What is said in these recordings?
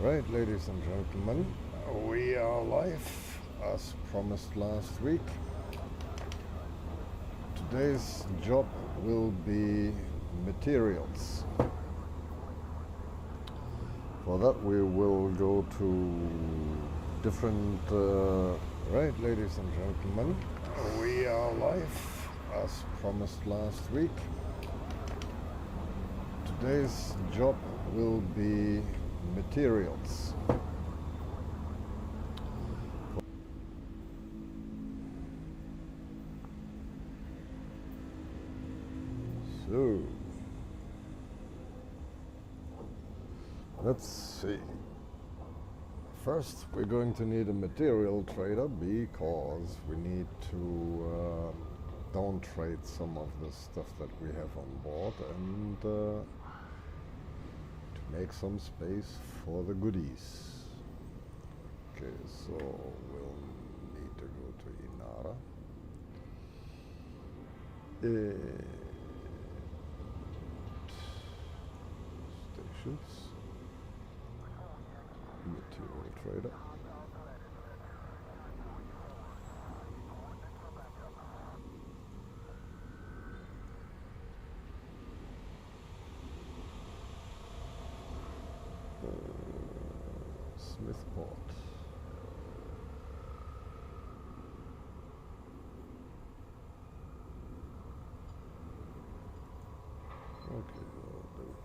Right, ladies and gentlemen, we are live as promised last week. Today's job will be materials. For that, we will go to different. Right, ladies and gentlemen, we are live as promised last week. Today's job will be materials. So, let's see. First, we're going to need a material trader because we need to down trade some of the stuff that we have on board and to make some space for the goodies. Okay, so we'll need to go to Inara. Stations. Material trader. Smithport. Okay, will do.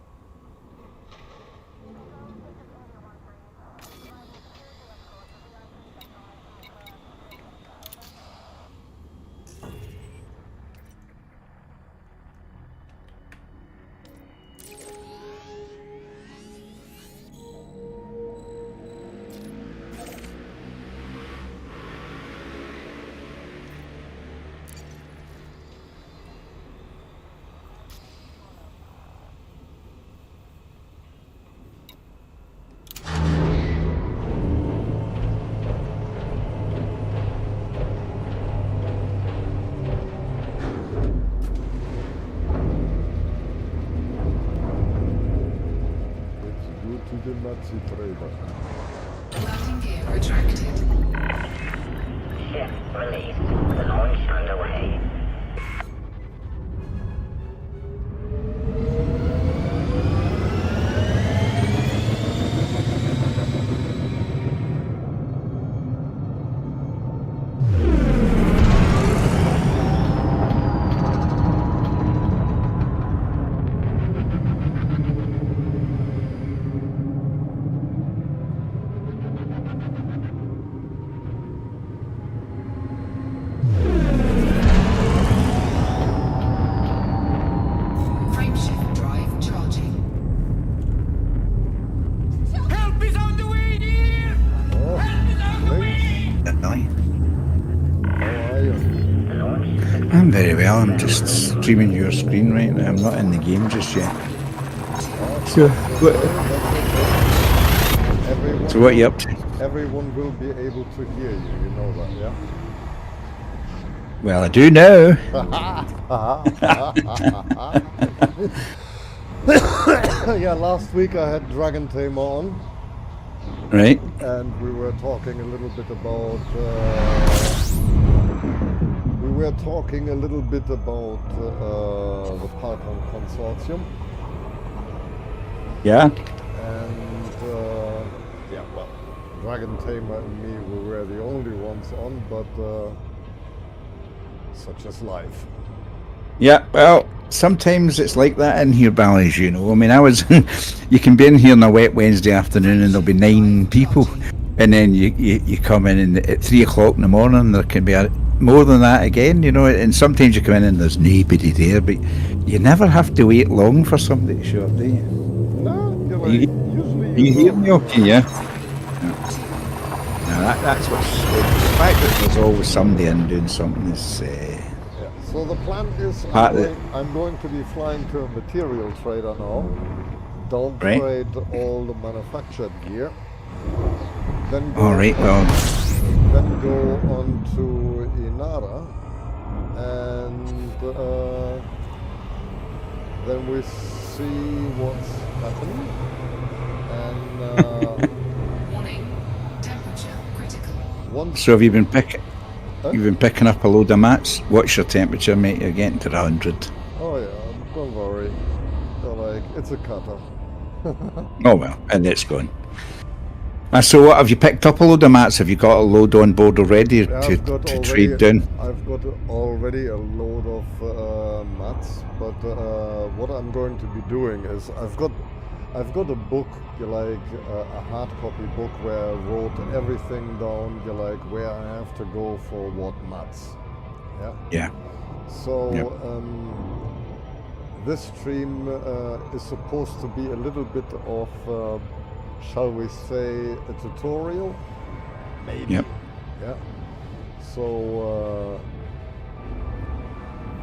Let's go to the Nazi trader. Landing gear retracted. Ship released. The launch underway. Frameshift drive charging. Help is on the way, dear! Oh, Help is on the way! Really? how are you? The launch. I'm very well. I'm just streaming your screen right now. I'm not in the game just yet. So, Everyone, what are you up to? everyone will be able to hear you, you know that, yeah? Well, I do know. Yeah, last week I had Dragon Tamer on, Right? and we were talking a little bit about the Parkon Consortium, Yeah? and yeah, well, Dragon Tamer and me, we were the only ones on, but such is life. Yeah, well, sometimes it's like that in here, Bally's, you know. I mean, you can be in here on a wet Wednesday afternoon and there'll be 9 people. And then you come in and at 3 o'clock in the morning, there can be more than that again, you know. And sometimes you come in and there's nobody there, but you never have to wait long for somebody to show up, do you? No, usually You hear don't. me okay, yeah? No, that's what's... The fact that there's always somebody in doing something is... Yeah. So the plan is Partly. I'm going to be flying to a material trader now, down Right. trade all the manufactured gear, then go, All right, well, then go on to Inara, and then we see what's happening, and once So have you been picking? Huh? You've been picking up a load of mats. What's your temperature, mate? You're getting to the 100. oh yeah, don't worry. They're like, it's a cutter. Oh well, and it's gone. So what, have you picked up a load of mats? Have you got a load on board already Yeah, to I've got trade down? I've got already a load of mats, but what I'm going to be doing is I've got a book, like a hard copy book where I wrote everything down, like where I have to go for what mats. Yeah. Yeah. So Yep. this stream is supposed to be a little bit of, shall we say, a tutorial? Maybe. Yep. Yeah. So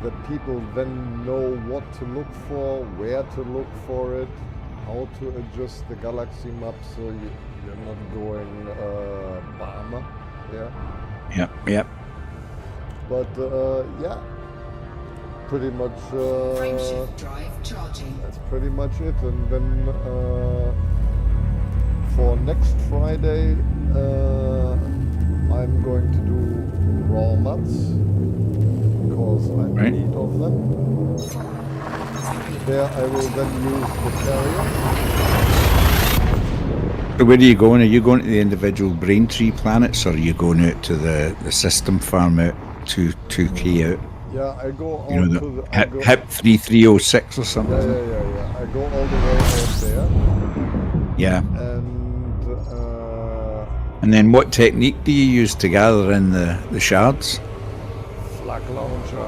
that people then know what to look for, where to look for it, how to adjust the galaxy map so you're not going Barmer. Yeah. Yep. Yep. But yeah, pretty much Frameshift drive charging. that's pretty much it. And then for next Friday, I'm going to do raw mats because I Right. need of them. There I will then use the carrier. So where are you going? Are you going to the individual Braintree planets, or are you going out to the system farm out 2K out? Yeah, I go out You know, to the the. I go, HIP 3306 or something. yeah. I go all the way out there, Yeah. and And then what technique do you use to gather in the shards? flak launcher.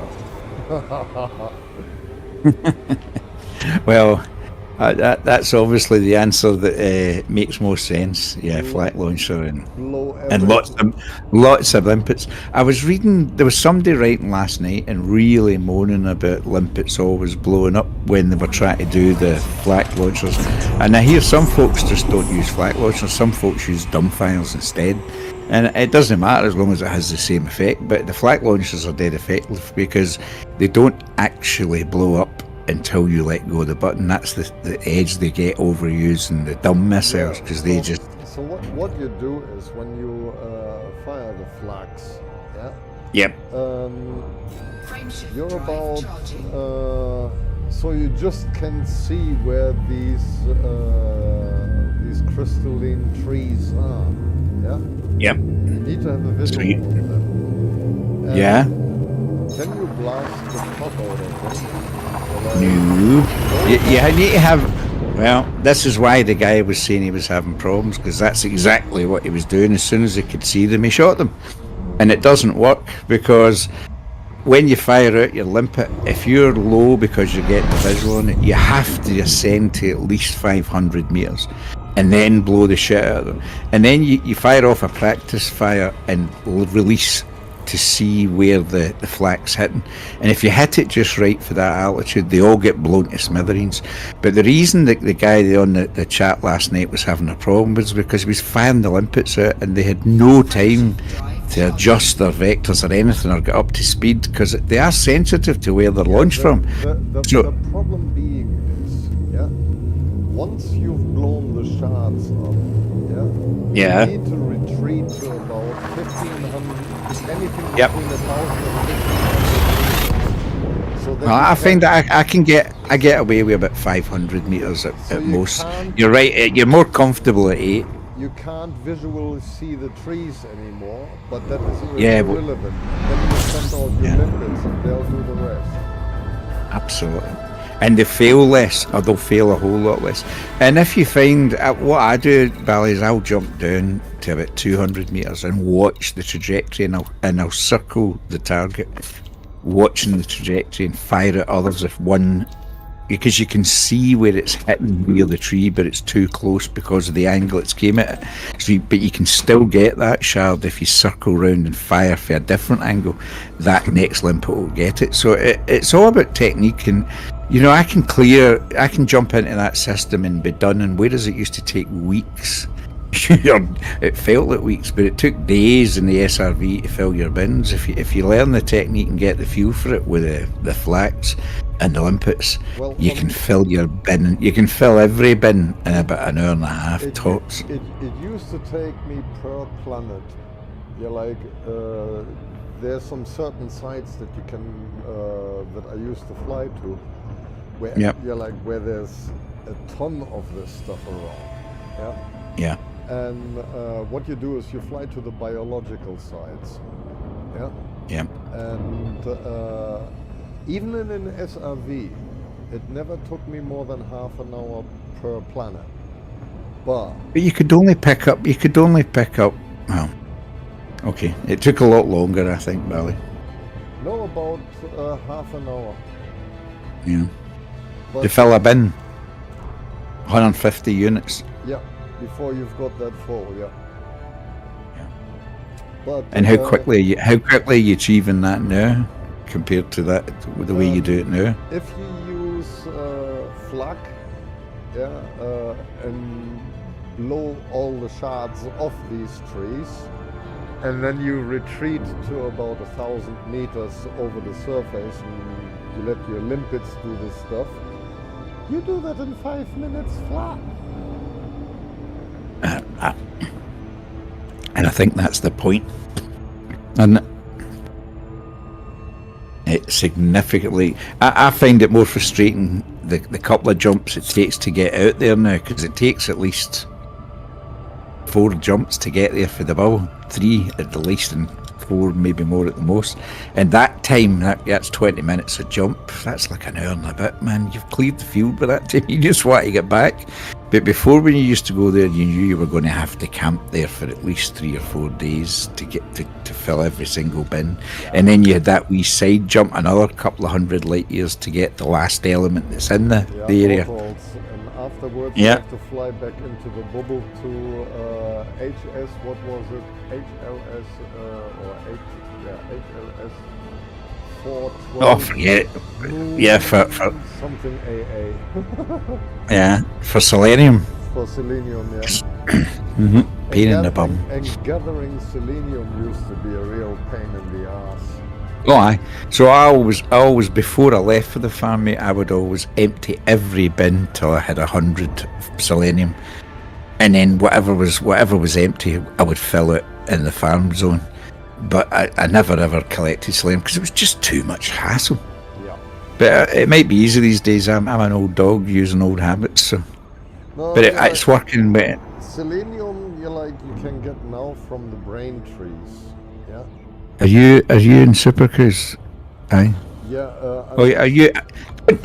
Well, that's obviously the answer that makes most sense. Yeah, flak launcher Blow and lots of limpets. I was reading, there was somebody writing last night and really moaning about limpets always blowing up when they were trying to do the flak launchers. And I hear some folks just don't use flak launchers, some folks use dumbfiles instead. And it doesn't matter as long as it has the same effect, but the flak launchers are dead effective because they don't actually blow up until you let go of the button. That's the edge they get over using the dumb missiles, because they just... So what you do is when you fire the flags, yeah, Yep. Frameshift you're drive about charging. so you just can see where these crystalline trees are, yeah. Yep. You need to have a visual Sweet. of them. And Yeah. Then you blast the top out of them. No. You need to have... Well, this is why the guy was saying he was having problems, because that's exactly what he was doing. As soon as he could see them, he shot them. And it doesn't work, because when you fire out your limpet, if you're low because you're getting the visual on it, you have to ascend to at least 500 meters and then blow the shit out of them. And then you fire off a practice fire and release to see where the flak's hitting. And if you hit it just right for that altitude, they all get blown to smithereens. But the reason that the guy on the chat last night was having a problem was because he was firing the limpets out and they had no time to adjust their vectors or anything or get up to speed, because they are sensitive to where they're launched from. So- The problem being is, yeah, once you've blown the shards up, Yeah. you need to retreat to about 1,500, anything Yep. between 1,000 and 1,500. So that Well, I you find that I get away with about 500 meters So at you most. can't- You're right. You're more comfortable at 8. you can't visually see the trees anymore, but that is Yeah, but- irrelevant. Then you send out your Yeah. limpets and they'll do the rest. Absolutely. And they fail less, or they'll fail a whole lot less. And if you find, what I do, Bally, is I'll jump down to about 200 meters and watch the trajectory, and I'll circle the target, watching the trajectory, and fire at others if one, because you can see where it's hitting near the tree, but it's too close because of the angle it's came at. But you can still get that shard if you circle round and fire for a different angle. That next limpet will get it. So it's all about technique, and you know, I can jump into that system and be done. And whereas it used to take weeks, it felt like weeks, but it took days in the SRV to fill your bins. If you learn the technique and get the feel for it with the flaks and the limpets, Well, you can fill your bin. You can fill every bin in about an hour and a half tops. It used to take me per planet Yeah, like there's some certain sites that you can that I used to fly to, where Yep. where there's a ton of this stuff around. Yeah. Yeah. And what you do is you fly to the biological sites. Yeah. Yeah. And even in an SRV, it never took me more than half an hour per planet. But But you could only pick up. Well, okay. It took a lot longer, I think, Bally. no, about half an hour. Yeah. But To fill a bin, 150 units. yeah, before you've got that full, yeah. Yeah. But And how quickly are you achieving that now, compared to that the way you do it now? if you use flak, yeah, and blow all the shards off these trees, and then you retreat to about 1,000 meters over the surface, and you let your limpets do this stuff. You do that in 5 minutes flat. And I think that's the point. And it significantly, I find it more frustrating the couple of jumps it takes to get out there now, because it takes at least 4 jumps to get there for the bubble, 3 at the least, and 4 maybe more at the most. And that time, that's 20 minutes a jump. That's like an hour and a bit, man. You've cleared the field by that time. You just want to get back. But before, when you used to go there, you knew you were going to have to camp there for at least 3 or 4 days to get to fill every single bin. And then you had that wee side jump, another couple of 100 light years to get the last element that's in the area. Overalls. And afterwards Yeah. you have to fly back into the bubble to HS, what was it? HLS HLS 412. Oh, forget it. Yeah, for something AA. for selenium. For selenium, yeah. Pain in the And bum. gathering selenium used to be a real pain in the ass. Oh, aye. So I always, before I left for the farm, mate, I would always empty every bin till I had 100 selenium, and then whatever was empty, I would fill it in the farm zone. But I never ever collected selenium because it was just too much hassle. Yeah. But it might be easy these days. I'm an old dog using old habits, so. No, But yeah, it's working. But selenium, you can get now from the brain trees. Yeah. are you in Super Cruise? Aye. Yeah. Oh,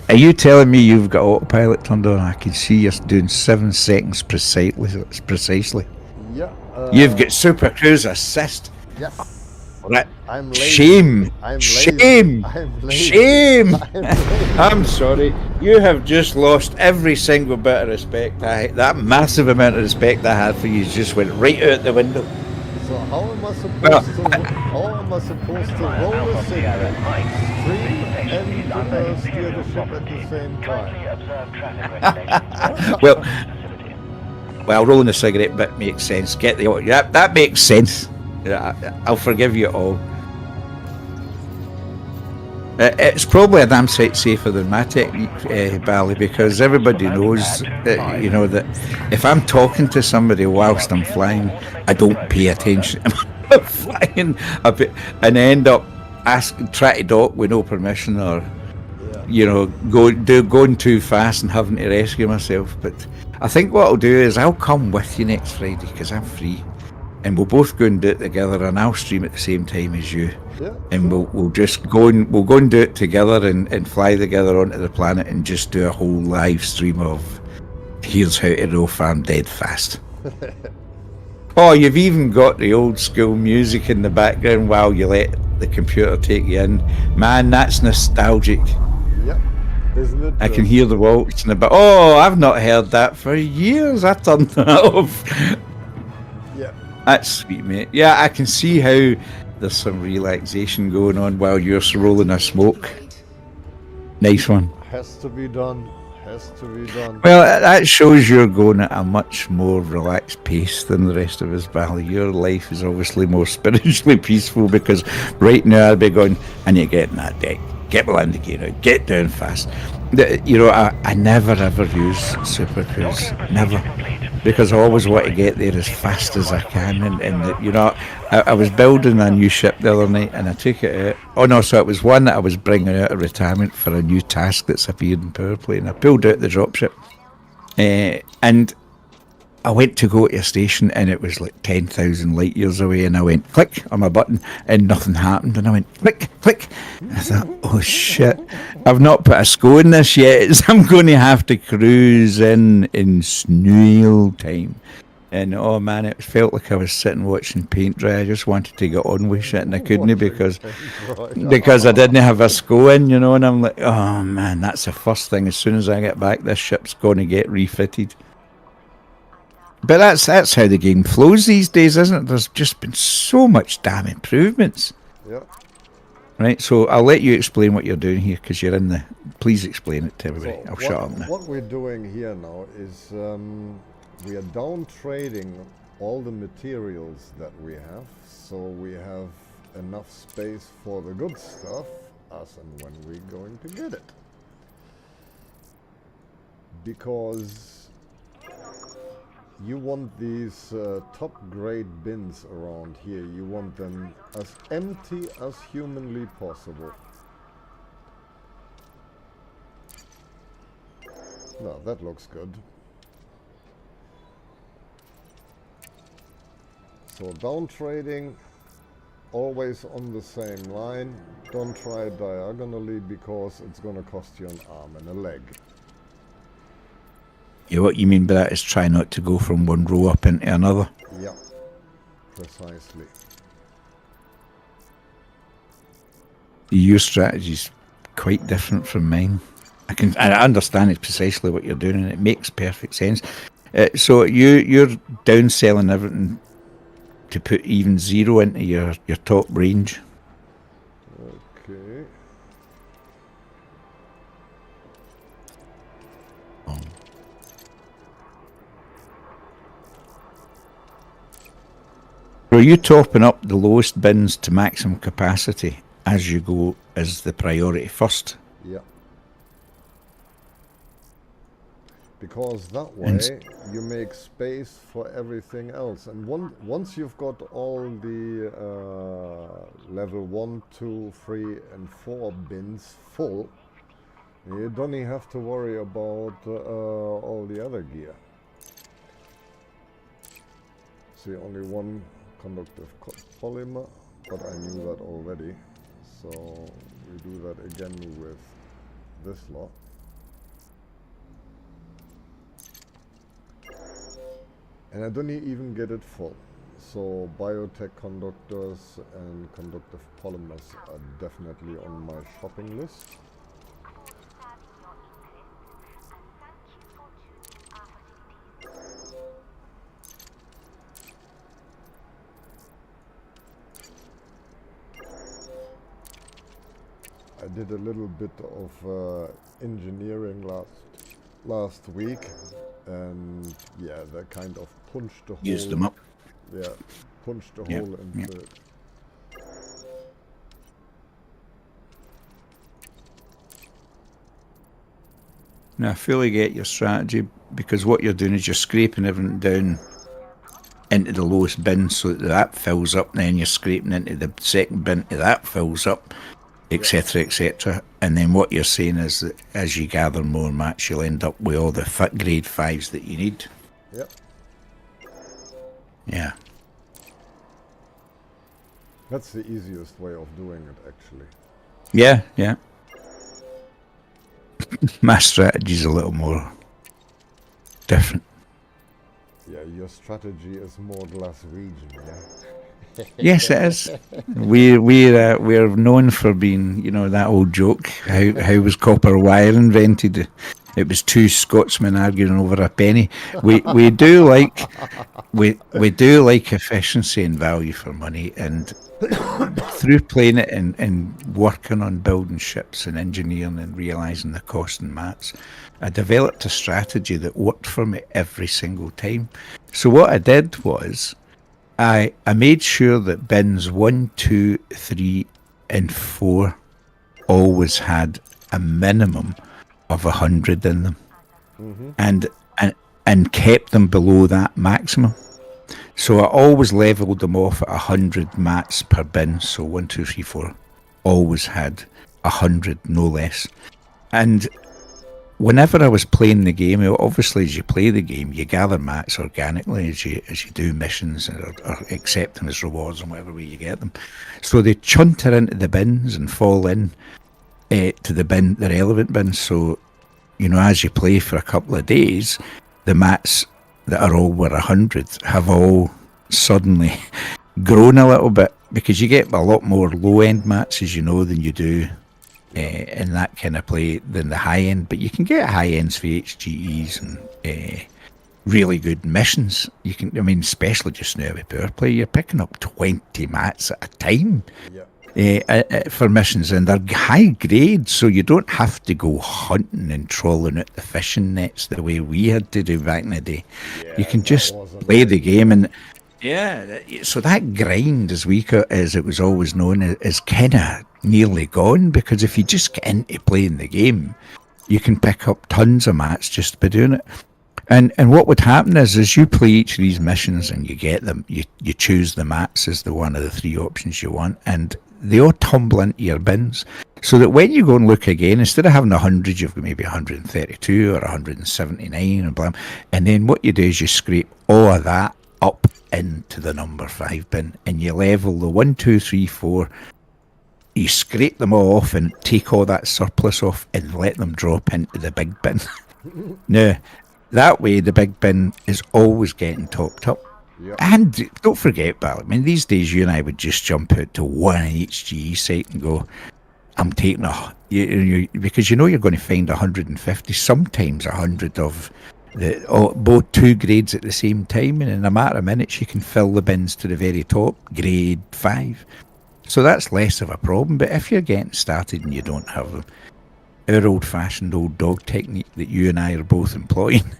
are you telling me you've got autopilot turned on? I can see you're doing 7 seconds precisely. Yeah. You've got Super Cruise assist. Yes. Right. I'm lazy. Shame. I'm lazy. Shame. I'm lazy. Shame. I'm lazy. I'm sorry. You have just lost every single bit of respect. That massive amount of respect I had for you just went right out the window. So how am I supposed Well, to roll a cigarette, stream, and steer the ship at the same time? Well, rolling a cigarette bit makes sense. Get the that makes sense. I'll forgive you all. It's probably a damn sight safer than my technique, Bally, because everybody knows that if I'm talking to somebody whilst I'm flying, I don't pay attention. I'm flying a bit and end up try to dock with no permission, or going too fast and having to rescue myself. But I think what I'll do is I'll come with you next Friday because I'm free, and we'll both go and do it together, and I'll stream at the same time as you. Yeah. And we'll just go and do it together and fly together onto the planet and just do a whole live stream of here's how to roll farm dead fast. Oh, you've even got the old school music in the background while you let the computer take you in. Man, that's nostalgic. Yep. Isn't it? I can hear the waltz in the back. Oh, I've not heard that for years. I turned that off. Yeah. That's sweet, mate. Yeah, I can see how there's some relaxation going on while you're rolling a smoke. Nice one. Has to be done. Has to be done. Well, that shows you're going at a much more relaxed pace than the rest of us, Bally. Your life is obviously more spiritually peaceful, because right now I'd be going, I need to get in that deck. get my landing gear out, get down fast. I never ever use Super Cruise, never, because I always want to get there as fast as I can. I was building a new ship the other night, and I took it out. Oh no, so it was one that I was bringing out of retirement for a new task that's appeared in PowerPlay, and I pulled out the dropship, and I went to go to a station, and it was like 10,000 light years away, and I went click on my button, and nothing happened, and I went click, click, and I thought, oh shit, I've not put a SCO in this yet, so I'm going to have to cruise in snail time. And oh man, it felt like I was sitting watching paint dry. I just wanted to get on with shit, and I couldn't because I didn't have a SCO in, and I'm like, oh man, that's the first thing. As soon as I get back, this ship's going to get refitted. But that's how the game flows these days, isn't it? There's just been so much damn improvements. Yeah. Right, so I'll let you explain what you're doing here, because you're in the... Please explain it to everybody. So I'll shut up now. What we're doing here now is we are down trading all the materials that we have, so we have enough space for the good stuff, as and when we're going to get it. Because you want these top grade bins around here, you want them as empty as humanly possible. No, that looks good. So down trading, always on the same line. Don't try it diagonally, because it's going to cost you an arm and a leg. Yeah, what you mean by that is try not to go from one row up into another. Yeah, precisely. Your strategy's quite different from mine. I understand it's precisely what you're doing, and it makes perfect sense. So you're downselling everything to put even 0 into your top range. Okay. Oh. So are you topping up the lowest bins to maximum capacity as you go as the priority first? Yeah. Because that way you make space for everything else. And once you've got all the level 1, 2, 3 and 4 bins full, you don't even have to worry about all the other gear. See, only one conductive polymer, but I knew that already. So we do that again with this lot. And I don't even get it full. So biotech conductors and conductive polymers are definitely on my shopping list. I did a little bit of engineering last week, and yeah, they kind of punched the hole. Used them up. Yeah, punched the Yeah, hole into it. Now, I fully get your strategy, because what you're doing is you're scraping everything down into the lowest bin so that fills up, then you're scraping into the second bin so that fills up, etc., etc. And then what you're saying is that as you gather more mats, you'll end up with all the grade 5s that you need. Yep. Yeah. That's the easiest way of doing it, actually. Yeah, yeah. My strategy's a little more different. Yeah, your strategy is more Glaswegian, yeah? Yes, it is. We're known for being, that old joke. How was copper wire invented? It was two Scotsmen arguing over a penny. We do like efficiency and value for money, and through playing it and working on building ships and engineering and realising the cost and mats, I developed a strategy that worked for me every single time. So what I did was I made sure that bins 1, 2, 3 and 4 always had a minimum of 100 in them, and kept them below that maximum. So I always levelled them off at 100 mats per bin. So 1, 2, 3, 4, always had 100, no less. And whenever I was playing the game, obviously as you play the game, you gather mats organically as you do missions or accept them as rewards and whatever way you get them. So they chunter into the bins and fall in to the relevant bins. So, you know, as you play for a couple of days, the mats that are over 100 have all suddenly grown a little bit, because you get a lot more low-end mats, as you know, than you do in that kind of play than the high-end. But you can get high-ends for HGEs and really good missions. You can, I mean, especially just now with Power Play, you're picking up 20 mats at a time. For missions, and they're high grade, so you don't have to go hunting and trolling out the fishing nets the way we had to do back in the day. You can just play the game, and so that grind, as it was always known, is kind of nearly gone, because if you just get into playing the game, you can pick up tons of mats just by doing it. And what would happen is, as you play each of these missions and you get them, you choose the mats as the one of the three options you want, and they all tumble into your bins, so that when you go and look again, instead of having 100, you've got maybe 132 or 179 and blah. And then what you do is you scrape all of that up into the number 5 bin, and you level the 1, 2, 3, 4. You scrape them all off and take all that surplus off and let them drop into the big bin. Now, that way the big bin is always getting topped up. Yep. And don't forget, Bal, I mean, these days you and I would just jump out to one HGE site and go, I'm taking because you know you're going to find 150, sometimes 100 of both two grades at the same time, and in a matter of minutes you can fill the bins to the very top, grade 5. So that's less of a problem. But if you're getting started and you don't have them, our old-fashioned old dog technique that you and I are both employing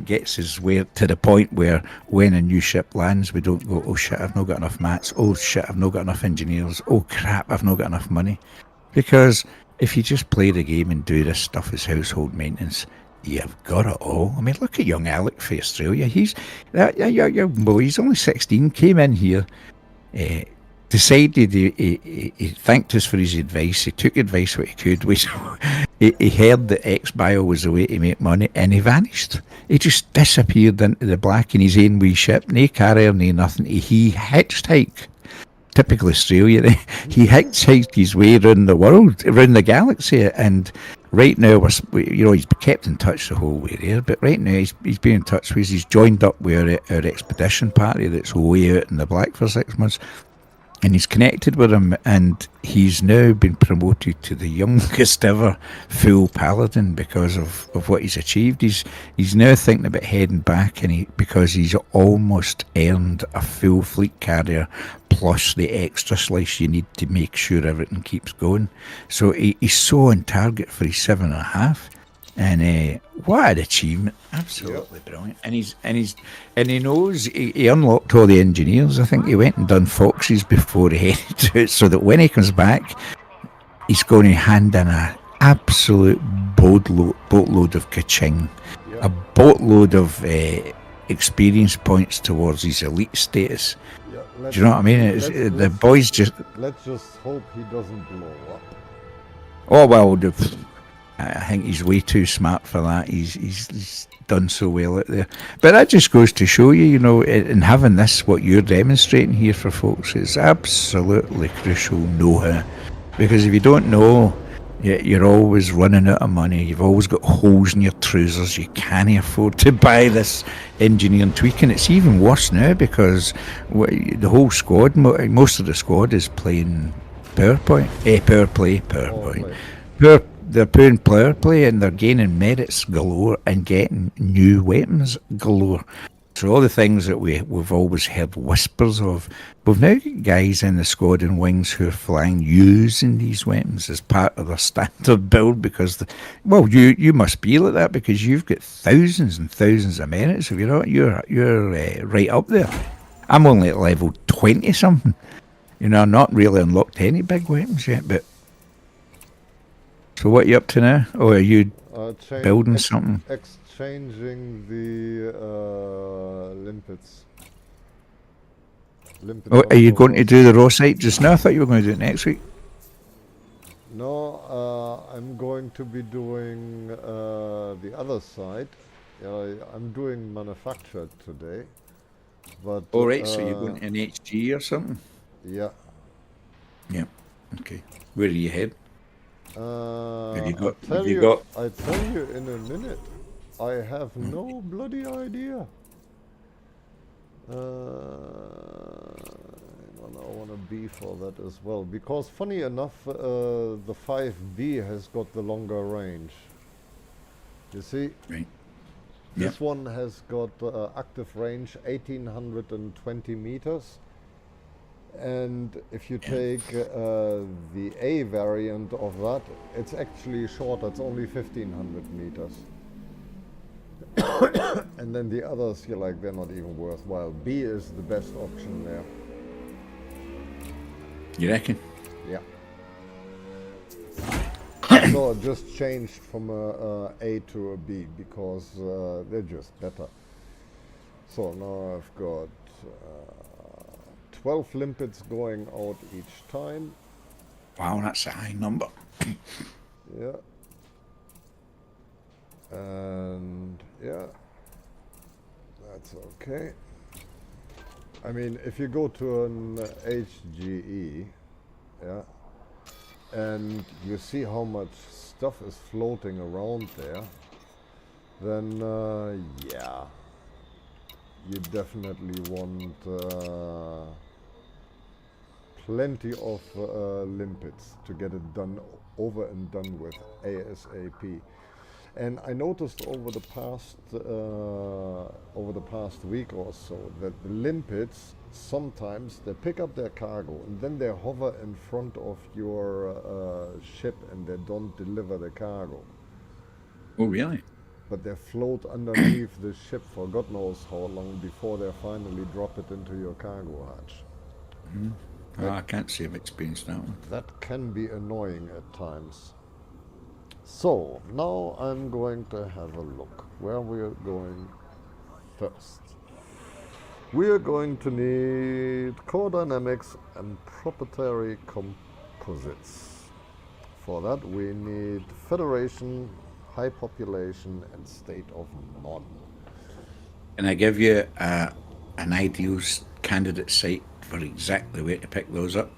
gets us to the point where when a new ship lands, we don't go, oh shit, I've not got enough mats, oh shit, I've not got enough engineers, oh crap, I've not got enough money. Because if you just play the game and do this stuff as household maintenance, you've got it all. I mean, look at young Alec for Australia. He's only 16, came in here, decided he thanked us for his advice. He took advice what he could. He heard that X-Bio was the way to make money, and he vanished. He just disappeared into the black in his own wee ship, no carrier, no nothing. He hitchhiked. Typical Australia. He hitchhiked his way around the world, around the galaxy, and right now he's kept in touch the whole way there. But right now he's been in touch with us. He's joined up with our expedition party that's way out in the black for 6 months. And he's connected with him, and he's now been promoted to the youngest ever full paladin because of what he's achieved. He's now thinking about heading back, because he's almost earned a full fleet carrier plus the extra slice you need to make sure everything keeps going. So he's so on target for his 7.5. And what an achievement! Absolutely brilliant. And he knows he unlocked all the engineers. I think he went and done Foxes before he headed to it, so that when he comes back, he's going to hand in an absolute boatload of ka-ching, a boatload of experience points towards his elite status. Do you know what I mean? The boys just. Let's just hope he doesn't blow up. Oh well. I think he's way too smart for that. He's done so well out there. But that just goes to show you, in having this, what you're demonstrating here for folks, is absolutely crucial know-how. Because if you don't know, you're always running out of money. You've always got holes in your trousers. You can't afford to buy this engineering tweak. And it's even worse now because the whole squad, most of the squad is playing PowerPoint. PowerPoint. They're playing Power Play, and they're gaining merits galore and getting new weapons galore. So all the things that we've always heard whispers of, we've now got guys in the squad and wings who are flying using these weapons as part of their standard build, because you must be like that because you've got thousands and thousands of merits. If you're not, you're right up there. I'm only at level 20 something. Not really unlocked any big weapons yet, but So what are you up to now? Oh, are you Change, building something? exchanging the limpets. Limpet Oh, are you over going to raw do the raw site just now? I thought you were going to do it next week. No, I'm going to be doing the other side. I'm doing manufactured today, but Oh, right. So you're going to an HG or something? yeah. Yeah. Okay. Where are you head? Have you got? I Have you got? tell you in a minute. I have no bloody idea. I want a B for that as well, because funny enough, the 5B has got the longer range. You see, Right. this one has got active range 1820 meters, and if you take the A variant of that, it's actually shorter. It's only 1500 meters. And then the others, they're not even worthwhile. B is the best option there. You reckon? Yeah. So it just changed from a to a B because they're just better. So now I've got 12 limpets going out each time. Wow, that's a high number. Yeah. And yeah, that's okay. I mean, if you go to an HGE, yeah, and you see how much stuff is floating around there, then yeah, you definitely want plenty of limpets to get it done over and done with ASAP. And I noticed over the past week or so that the limpets sometimes they pick up their cargo and then they hover in front of your ship and they don't deliver the cargo, Oh, really? but they float underneath the ship for God knows how long before they finally drop it into your cargo hatch. Oh, I can't say I've experienced that one. That can be annoying at times. So now I'm going to have a look where we're going first. We are going to need core dynamics and proprietary composites. For that we need Federation, high population and state of none. Can I give you an ideal candidate site for exactly where to pick those up?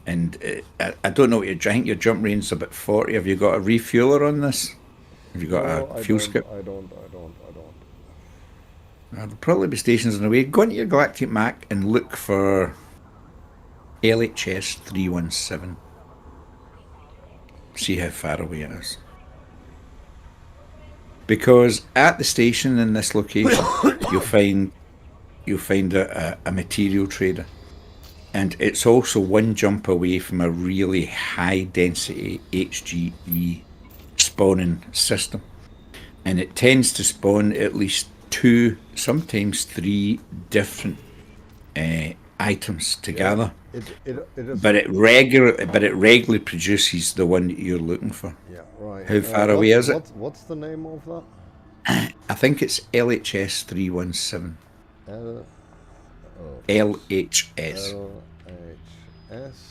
And I don't know what I think your jump range is about 40. Have you got a refueler on this? Have you got a fuel skip? I don't. There'll probably be stations on the way. Go into your Galactic Map and look for LHS 317. See how far away it is. Because at the station in this location, you'll find a material trader. And it's also one jump away from a really high density HGE spawning system. And it tends to spawn at least 2, sometimes 3 different items together. It is. But it regularly produces the one that you're looking for. Yeah, right. How far away is it? What's the name of that? I think it's LHS 317. LHS LHS.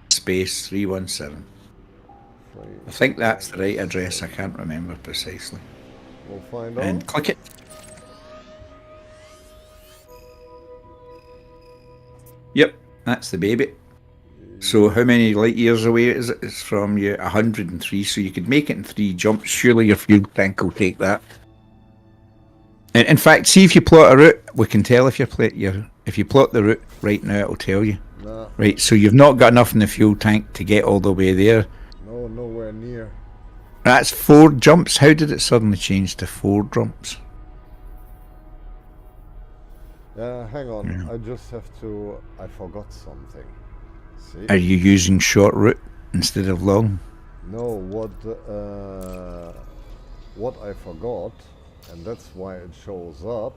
space 317. I think that's the right address. I can't remember precisely. We'll find And out. click it. Yep, that's the baby. So how many light years away is it? It's from you 103, so you could make it in 3 jumps. Surely your fuel tank will take that. In fact, see if you plot a route, we can tell if you plot the route right now, it'll tell you. Nah, Right, so you've not got enough in the fuel tank to get all the way there. no, nowhere near. That's 4 jumps. How did it suddenly change to 4 jumps? Hang on. I just have to. I forgot something. See? Are you using short route instead of long? No, what I forgot, and that's why it shows up.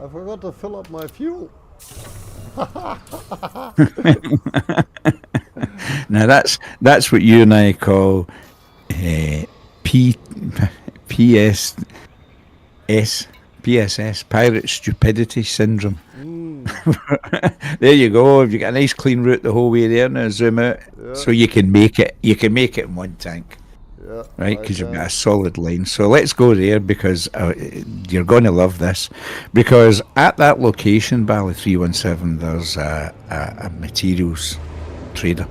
I forgot to fill up my fuel. Now that's what you and I call PSS, pirate stupidity syndrome. There you go. If you got a nice clean route the whole way there, now zoom out, so you can make it. You can make it in one tank, Yeah. right? Because you've got a solid line. So let's go there because you're going to love this. Because at that location, Bally 317, there's a materials trader,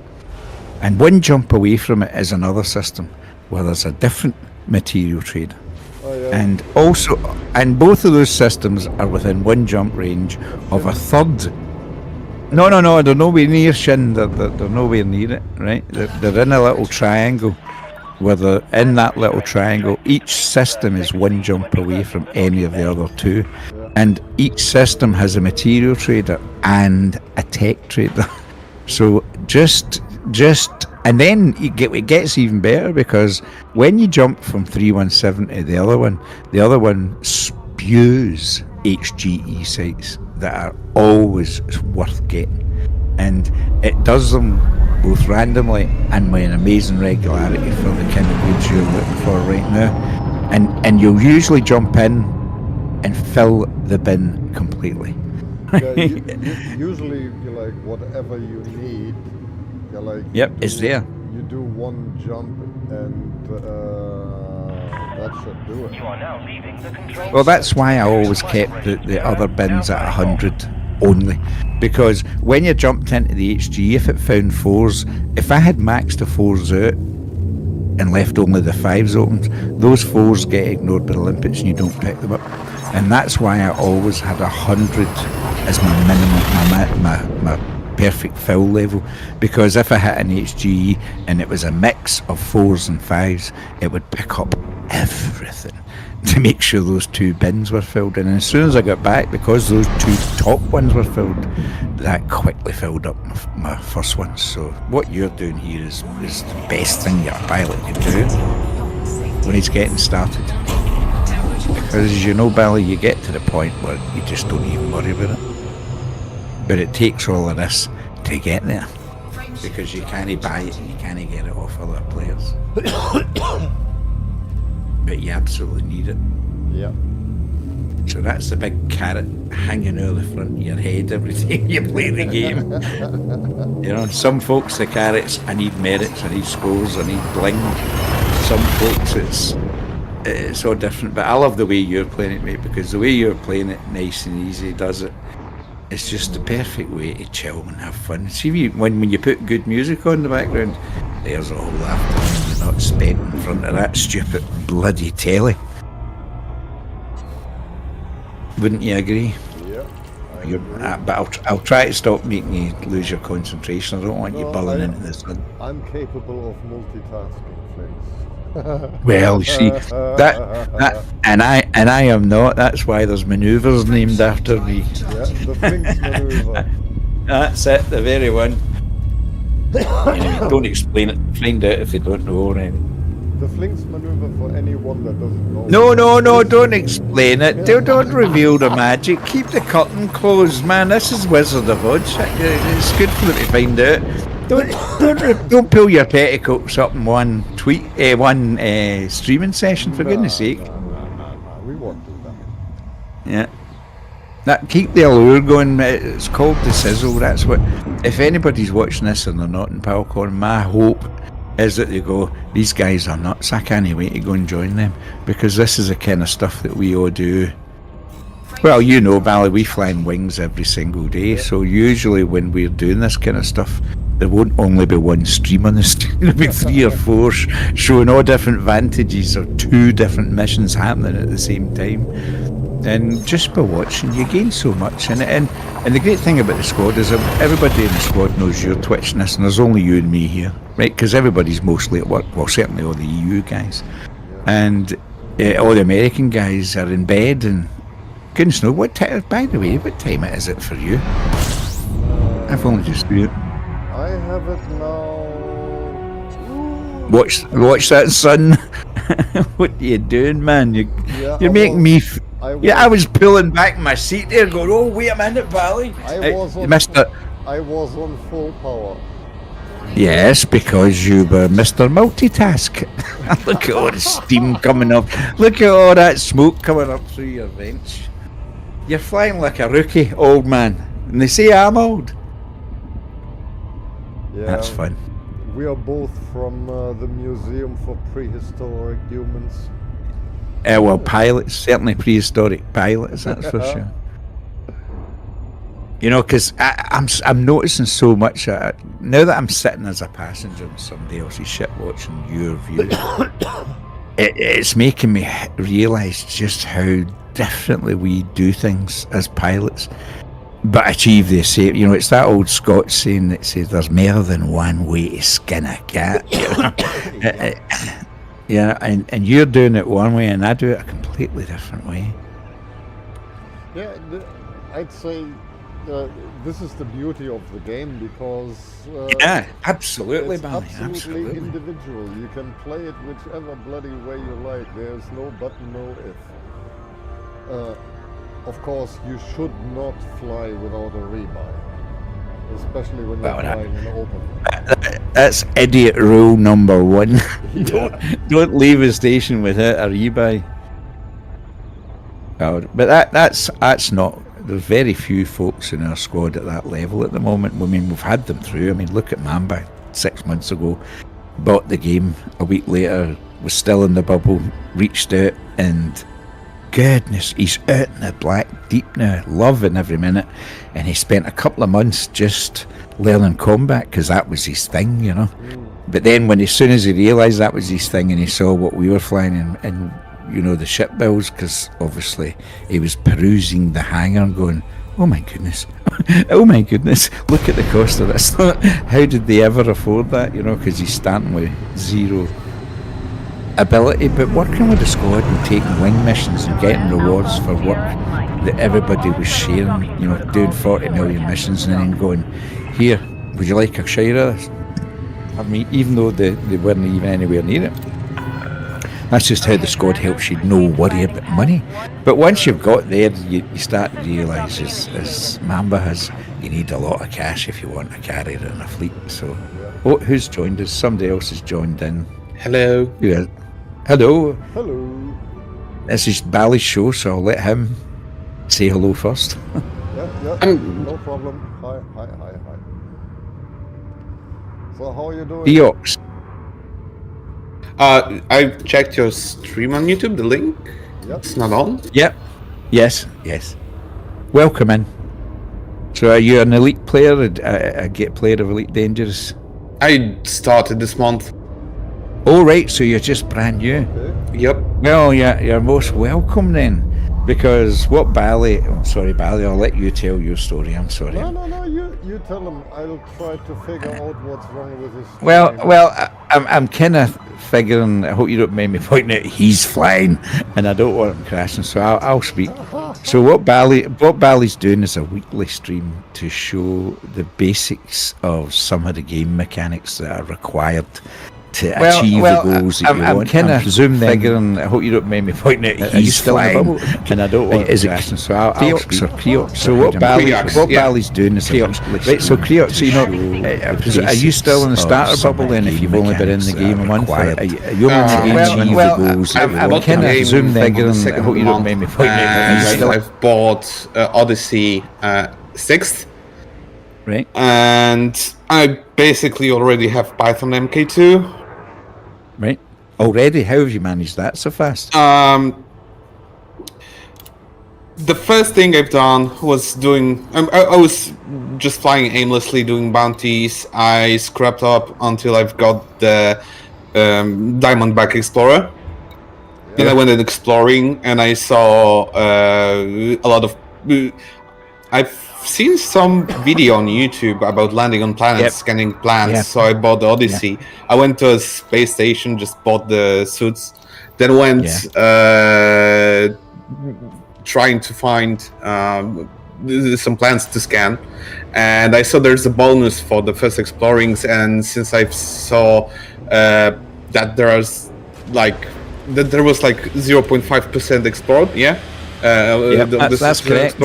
and one jump away from it is another system where there's a different material trader. And also, and both of those systems are within one jump range of a third. No, they're nowhere near Shin. They're nowhere near it, right? They're in a little triangle. Where they're in that little triangle, each system is one jump away from any of the other two, and each system has a material trader and a tech trader. So just. And then it gets even better, because when you jump from 317 to the other one spews HGE sites that are always worth getting. And it does them both randomly and with an amazing regularity for the kind of goods you're looking for right now. And you'll usually jump in and fill the bin completely. Usually, you're like, whatever you need, you're like... Yep, it's there. You do one jump and that should do it. You are now leaving the control. Well, that's why I always kept the other bins at 100 only, because when you jumped into the HG, if it found 4s, if I had maxed the 4s out and left only the 5s open, those 4s get ignored by the limpets and you don't pick them up. And that's why I always had 100 as my minimum, my perfect fill level, because if I hit an HGE and it was a mix of 4s and 5s, it would pick up everything to make sure those two bins were filled. And as soon as I got back, because those two top ones were filled, that quickly filled up my first ones. So what you're doing here is the best thing that a pilot can do when he's getting started. Because as you know, Bally, you get to the point where you just don't even worry about it. But it takes all of this to get there, because you can't buy it and you can't get it off other players. But you absolutely need it. Yeah. So that's the big carrot hanging out the front of your head every time you play the game. You know, some folks, the carrots, I need merits, I need scores, I need bling. Some folks, it's all different. But I love the way you're playing it, mate, because the way you're playing it, nice and easy, does it. It's just the perfect way to chill and have fun. See, when you put good music on in the background, there's a whole afternoon you're not spent in front of that stupid bloody telly. Wouldn't you agree? Yeah. But I'll try to stop making you lose your concentration. I don't want you bulling into the sun. I'm capable of multitasking, Flinks. Well, you see, that and I am not. That's why there's manoeuvres named after me. Yeah, the Flinks maneuver. That's it, the very one. Anyway, don't explain it. Find out if they don't know already. The Flinks maneuver, for anyone that doesn't know. No, don't don't reveal the magic. Keep the curtain closed, man. This is Wizard of Oz. It's good for them to find out. Don't pull your petticoats up in one streaming session, for goodness sake. No, we won't do that. Yeah. That keep the allure going. It's called the sizzle. That's what. If anybody's watching this and they're not in Palcorn, my hope is that they go, these guys are nuts. I can't wait to go and join them, because this is the kind of stuff that we all do. Well, you know, Bally, we fly in wings every single day, so usually when we're doing this kind of stuff, there won't only be one stream on the stream, there'll be 3 or 4 showing all different vantages or 2 different missions happening at the same time. And just by watching, you gain so much. And the great thing about the squad is everybody in the squad knows you're twitching this, and there's only you and me here, right? Because everybody's mostly at work. Well, certainly all the EU guys. And all the American guys are in bed, and goodness knows, by the way, what time is it for you? I've only just do it. I have it now. Watch that, son. What are you doing, man? You're making me... I was pulling back my seat there, going, "Oh, wait a minute, Bally." I was on full power. Yes, because you were Mr. Multitask. Look at all the steam coming up. Look at all that smoke coming up through your vents. You're flying like a rookie, old man. And they say I'm old. Yeah, That's fun. We are both from the Museum for Prehistoric Humans. Well, pilots, certainly prehistoric pilots, that's for sure. You know, because I'm noticing so much now that I'm sitting as a passenger in somebody else's ship watching your view. It's making me realise just how differently we do things as pilots, but achieve the same. You know, it's that old Scots saying that says there's more than one way to skin a cat. You know? Yeah, and you're doing it one way, and I do it a completely different way. Yeah, I'd say this is the beauty of the game because Yeah, absolutely, it's Barney. absolutely Absolutely. individual. You can play it whichever bloody way you like. There's no button, no if. Of course, you should not fly without a rebuy, especially when you're Well, flying in open. That's idiot rule number one. Don't leave a station without a rebuy. But that's not. There's very few folks in our squad at that level at the moment. I mean, we've had them through. I mean, look at Mamba 6 months ago, bought the game. A week later, was still in the bubble, reached out, and goodness, he's out in the black deep now, loving every minute. And he spent a couple of months just learning combat because that was his thing, you know. But then as soon as he realised that was his thing and he saw what we were flying and you know, the ship bills, because obviously he was perusing the hangar and going, oh my goodness, oh my goodness, look at the cost of this. How did they ever afford that, you know, because he's starting with zero ability. But working with the squad and taking wing missions and getting rewards for work that everybody was sharing, you know, doing 40 million missions and then going, here, would you like a share of this? I mean, even though they weren't even anywhere near it. That's just how the squad helps you no worry about money. But once you've got there, you start to realise, as Mamba has, you need a lot of cash if you want a carrier in a fleet. So, who's joined us? Somebody else has joined in. Hello. Yeah. Hello. Hello. This is Bally's show, so I'll let him say hello first. Yeah, no problem. Hi. So how are you doing? Eox. I checked your stream on YouTube, the link. Yep. It's not on. Yep. Yes. Welcome in. So are you an elite player, a get player of Elite Dangerous? I started this month. Oh, right, so you're just brand new. Okay. Yep. Well, you're most welcome then. Because what Bally... Oh, sorry, Bally, I'll let you tell your story. I'm sorry. No, you tell him. I'll try to figure out what's wrong with his... Well, I'm kind of figuring... I hope you don't mind me pointing out he's flying, and I don't want him crashing, so I'll speak. So what Bally's doing is a weekly stream to show the basics of some of the game mechanics that are required to achieve the goals that you want. I'm kind of figuring... I hope you don't mind me pointing out he's still flying, in the bubble, and I don't want him crashing, so I'll speak. So what Bally's doing is... Right, so Creox, so you know... Are you still in the starter bubble then, if you've only been in the game a month? Are you only achieve the goals that you want? I'm kind of figuring... I hope you don't mind me pointing out I've bought Odyssey 6th. Right. And I basically already have Python MK2. Right. Already? How have you managed that so fast? The first thing I've done was doing... I was just flying aimlessly, doing bounties. I scrapped up until I've got the Diamondback Explorer. Then I went in exploring, and I saw a lot of... I've seen some video on YouTube about landing on planets, scanning planets, so I bought the Odyssey. I went to a space station, just bought the suits, then went trying to find some planets to scan, and I saw there's a bonus for the first explorings, and since I saw that there was like 0.5% explored, that's correct.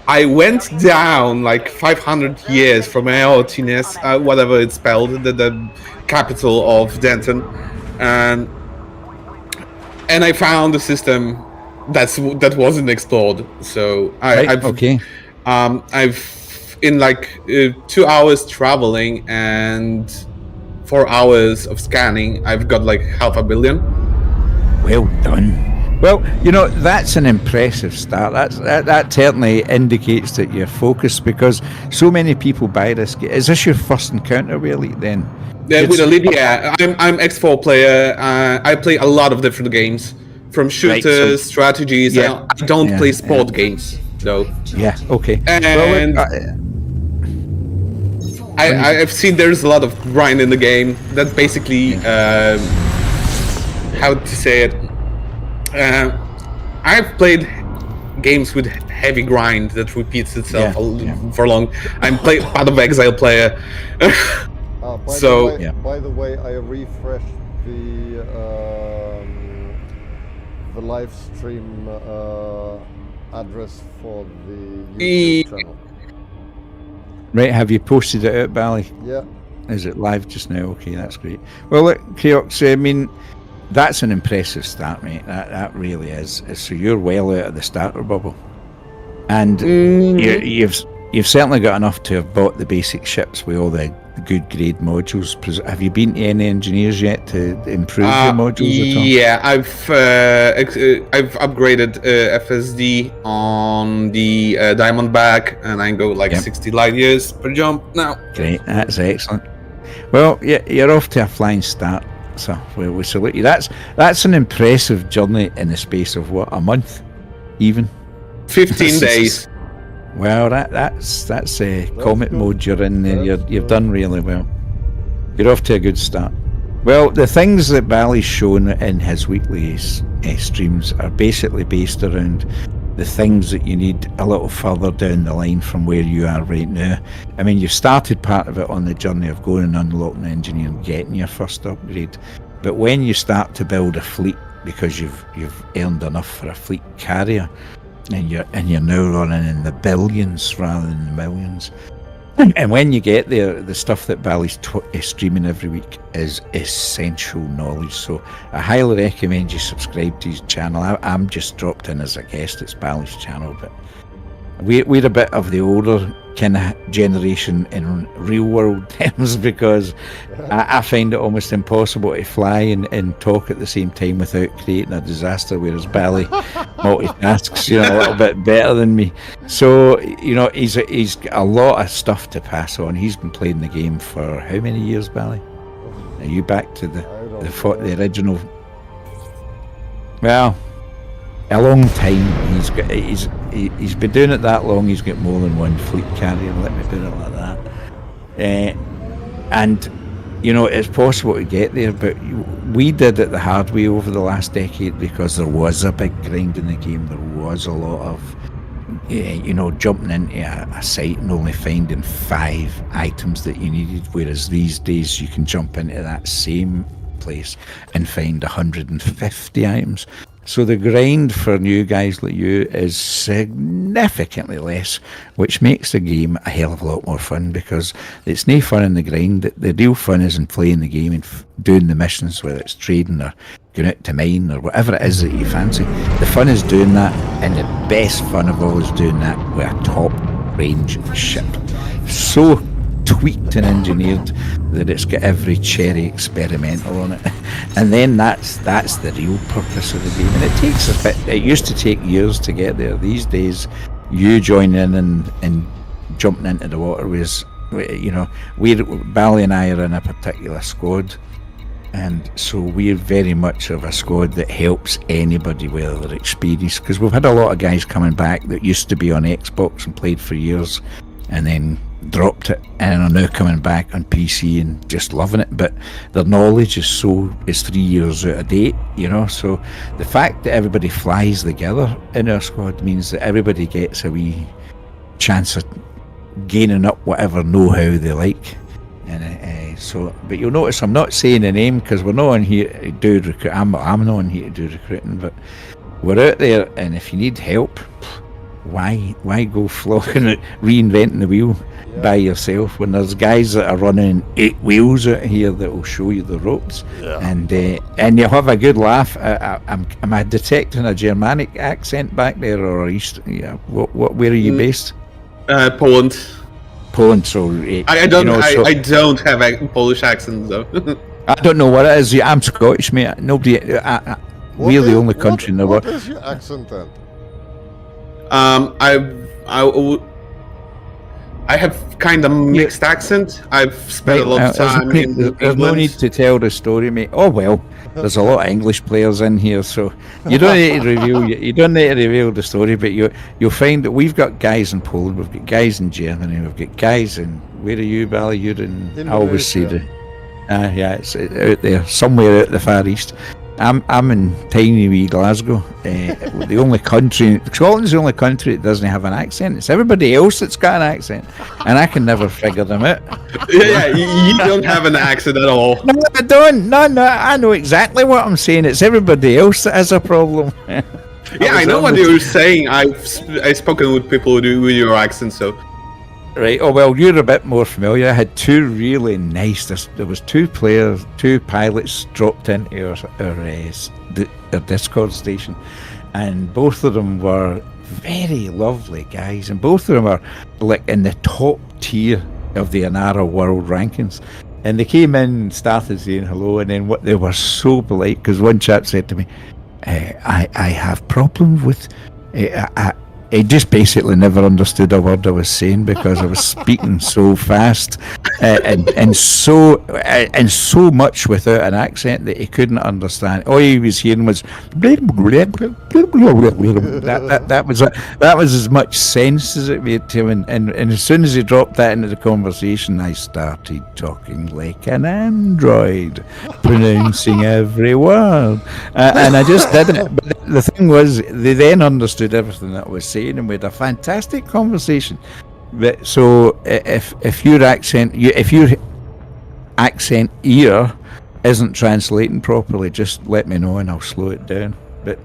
I I went down like 500 years from Eotinus, whatever it's spelled, the capital of Denton, and I found a system that wasn't explored. So I've in like 2 hours traveling and 4 hours of scanning, I've got like 500 million. Well done. Well, you know, that's an impressive start. That certainly indicates that you're focused, because so many people buy this game. Is this your first encounter with Elite then? Yeah, with Elite, yeah. I'm X4 player. I play a lot of different games, from shooters, strategies. Yeah. I don't play sport games, though. Yeah, okay. And I've seen there's a lot of grind in the game that basically, how to say it, I've played games with heavy grind that repeats itself for long. I'm part of Exile player. By the way, I refreshed the live stream address for the YouTube channel. Right, have you posted it out, Bally? Yeah. Is it live just now? Okay, that's great. Well, look, Keox, I mean, that's an impressive start, mate. That really is. So you're well out of the starter bubble, and you've certainly got enough to have bought the basic ships with all the good grade modules. Have you been to any engineers yet to improve your modules at all? Yeah, I've upgraded FSD on the Diamondback, and I go like 60 light years per jump now. Great, that's excellent. Well, yeah, you're off to a flying start. So we salute you. That's an impressive journey in the space of what, a month, even 15 days. Well, that's a comet mode you're in there. You've done really well. You're off to a good start. Well, the things that Bally's shown in his weekly streams are basically based around the things that you need a little further down the line from where you are right now. I mean, you've started part of it on the journey of going and unlocking the engineer and getting your first upgrade. But when you start to build a fleet, because you've earned enough for a fleet carrier, and you're now running in the billions rather than the millions. And when you get there, the stuff that Bally's streaming every week is essential knowledge. So I highly recommend you subscribe to his channel. I'm just dropped in as a guest. It's Bally's channel, but we're a bit of the older kind of generation in real world terms, because I find it almost impossible to fly and talk at the same time without creating a disaster, whereas Bally multitasks, a little bit better than me. So, he's got a lot of stuff to pass on. He's been playing the game for how many years, Bally? Are you back to the original? Well, a long time. He's been doing it that long. He's got more than one fleet carrier. Let me put it like that. And it's possible to get there, but we did it the hard way over the last decade, because there was a big grind in the game. There was a lot of jumping into a site and only finding 5 items that you needed, whereas these days you can jump into that same place and find 150 items. So the grind for new guys like you is significantly less, which makes the game a hell of a lot more fun, because it's no fun in the grind. The real fun is in playing the game and doing the missions, whether it's trading or going out to mine or whatever it is that you fancy. The fun is doing that, and the best fun of all is doing that with a top range ship. So tweaked and engineered that it's got every cherry experimental on it, and then that's the real purpose of the game. And it takes a bit. It used to take years to get there. These days, you join in and jumping into the waterways. Bally and I are in a particular squad, and so we're very much of a squad that helps anybody with their experience, because we've had a lot of guys coming back that used to be on Xbox and played for years, and then dropped it and are now coming back on PC and just loving it, but their knowledge is 3 years out of date, so the fact that everybody flies together in our squad means that everybody gets a wee chance of gaining up whatever know-how they like. And but you'll notice I'm not saying the name, because we're not on here to do recruit. I'm not on here to do recruiting, but we're out there, and if you need help, why go flocking it, reinventing the wheel by yourself when there's guys that are running 8 wheels out here that will show you the ropes, and you'll have a good laugh. Am I detecting a Germanic accent back there, or East? Yeah, where are you based? Poland. Poland. So I don't. I don't have a Polish accent though. I don't know what it is. Yeah, I'm Scottish, mate. Nobody. We're the only country in the world. What is your accent then? I have kind of mixed accent. I've spent a lot of time in there's no need to tell the story, mate. Oh well, there's a lot of English players in here, so you don't need to reveal. You don't need to reveal the story, but you'll find that we've got guys in Poland, we've got guys in Germany, we've got guys in. Where are you, Bally? You're in. I always say the. Yeah, it's out there somewhere out the Far East. I'm in tiny wee Glasgow. The only country, Scotland's the only country that doesn't have an accent. It's everybody else that's got an accent, and I can never figure them out. Yeah, you don't have an accent at all. No, I don't. No, I know exactly what I'm saying. It's everybody else that has a problem. Yeah, I know what you're saying. I've spoken with people who do with your accent, so. Right. Oh well, you're a bit more familiar. I had 2 really nice. There was 2 pilots dropped into our Discord station, and both of them were very lovely guys, and both of them are like in the top tier of the Inara World Rankings. And they came in and started saying hello, and then what they were so polite because one chap said to me, "I have problems with." He just basically never understood a word I was saying because I was speaking so fast and so much without an accent that he couldn't understand. All he was hearing was that was as much sense as it made to him. And as soon as he dropped that into the conversation, I started talking like an android, pronouncing every word, and I just did it. But the thing was, they then understood everything that I was saying, and we had a fantastic conversation. But so if your accent ear isn't translating properly, just let me know and I'll slow it down. But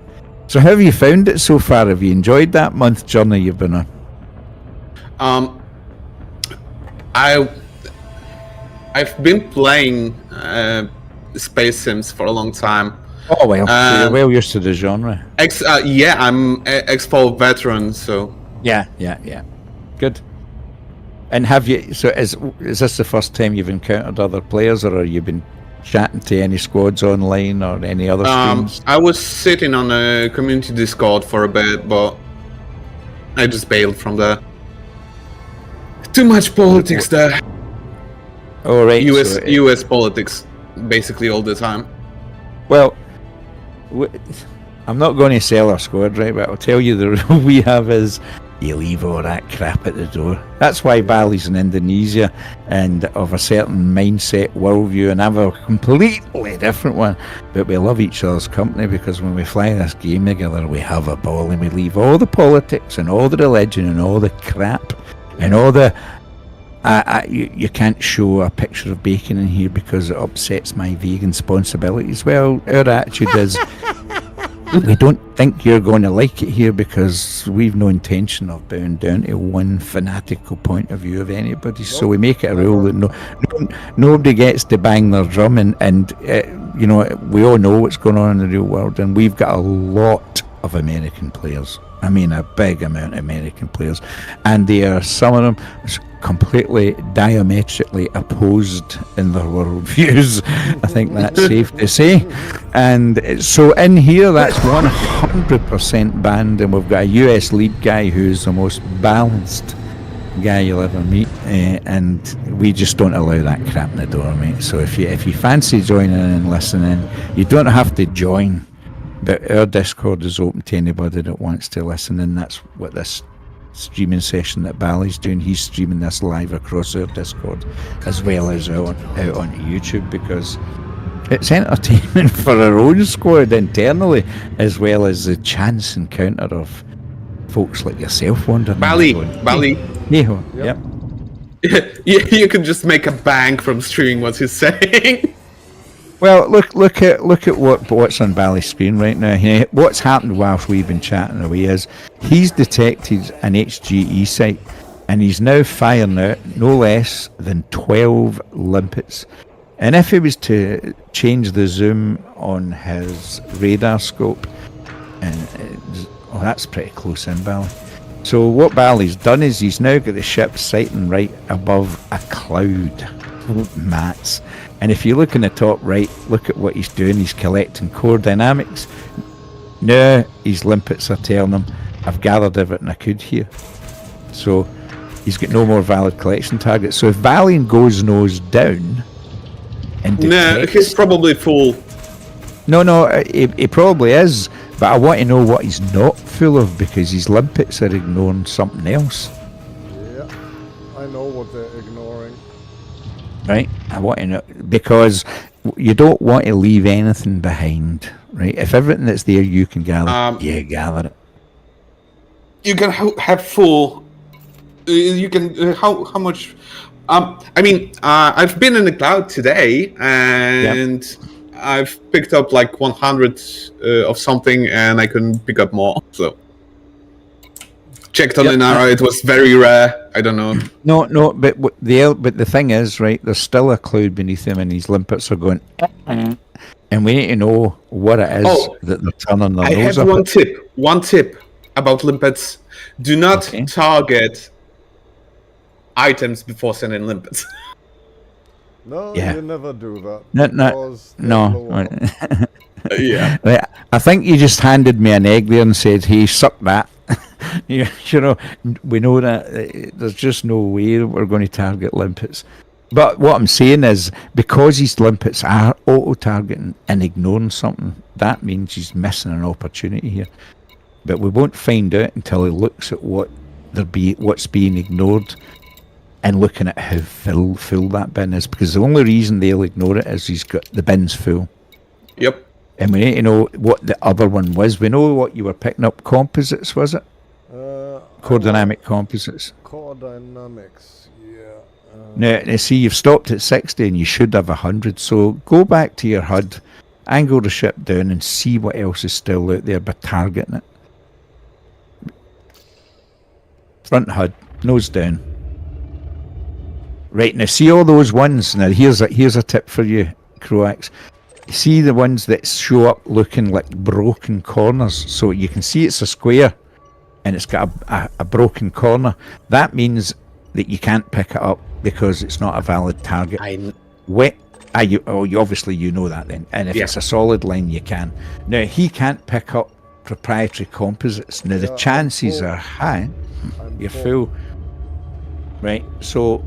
so how have you found it so far? Have you enjoyed that month journey you've been on? I've been playing Space Sims for a long time. Oh well, so you're well used to the genre. Yeah, I'm X-Fall veteran, so. Yeah. Good. And have you? So is this the first time you've encountered other players, or have you been chatting to any squads online or any other streams? I was sitting on a community Discord for a bit, but I just bailed from there. Too much politics there. Oh right. US politics, basically all the time. Well. I'm not going to sell our squad, right? But I'll tell you the rule we have is you leave all that crap at the door. That's why Bally's in Indonesia and of a certain mindset, worldview, and I have a completely different one. But we love each other's company because when we fly this game together, we have a ball and we leave all the politics and all the religion and all the crap and all the. You can't show a picture of bacon in here because it upsets my vegan responsibilities. Well, our attitude is we don't think you're going to like it here because we've no intention of bowing down to one fanatical point of view of anybody. So we make it a rule that nobody gets to bang their drum, and you know, we all know what's going on in the real world, and we've got a lot of American players. I mean, a big amount of American players, and they are, some of them, completely diametrically opposed in their worldviews. I think that's safe to say. And so in here, that's 100% banned, and we've got a US lead guy who's the most balanced guy you'll ever meet, and we just don't allow that crap in the door, mate. So if you fancy joining in and listening, you don't have to join. But our Discord is open to anybody that wants to listen, and that's what this streaming session that Bally's doing. He's streaming this live across our Discord as well as out onto YouTube, because it's entertainment for our own squad internally, as well as the chance encounter of folks like yourself wandering. Bally. Hey-ho. Yep. You can just make a bank from streaming what he's saying. Well, look at what's on Bally's screen right now. What's happened whilst we've been chatting away is He's detected an HGE site, and he's now firing out no less than 12 limpets. And if he was to change the zoom on his radar scope, that's pretty close in, Bally. So what Bally's done is he's now got the ship sighting right above a cloud, mats. And if you look in the top right, look at what he's doing. He's collecting core dynamics. Now his limpets are telling him, I've gathered everything I could here. So he's got no more valid collection targets. So if Valiant goes nose down and No, he's probably full. No, he probably is. But I want to know what he's not full of, because his limpets are ignoring something else. Yeah, I know what they're ignoring. Right? I want to know, because you don't want to leave anything behind, right? If everything that's there you can gather, gather it. You can have full. You can how much? I mean, I've been in the cloud today, and I've picked up like 100 of something, and I couldn't pick up more. So checked on Inara, it was very rare. I don't know. No, but the thing is, right? There's still a cloud beneath him, and these limpets are going. And we need to know what it is that they're turning their nose up. I have one tip about limpets: do not target items before sending limpets. No, Yeah. you never do that. No. Yeah. I think you just handed me an egg there and said, "Hey, suck that." you know, we know that there's just no way we're going to target limpets. But what I'm saying is, because these limpets are auto-targeting and ignoring something, that means he's missing an opportunity here. But we won't find out until he looks at what's being ignored, and looking at how full that bin is, because the only reason they'll ignore it is he's got the bin's full. Yep. And we need to know what the other one was. We know what you were picking up. Composites, was it? Core dynamic composites. Core dynamics, yeah. Now, see, you've stopped at 60 and you should have 100. So go back to your HUD, angle the ship down, and see what else is still out there by targeting it. Front HUD, nose down. Right, now see all those ones. Now here's a tip for you, Croax. See the ones that show up looking like broken corners. So you can see it's a square and it's got a broken corner. That means that you can't pick it up because it's not a valid target. You obviously you know that then. And if it's a solid line, you can. Now he can't pick up proprietary composites. Now the chances are high. You're full. Right, so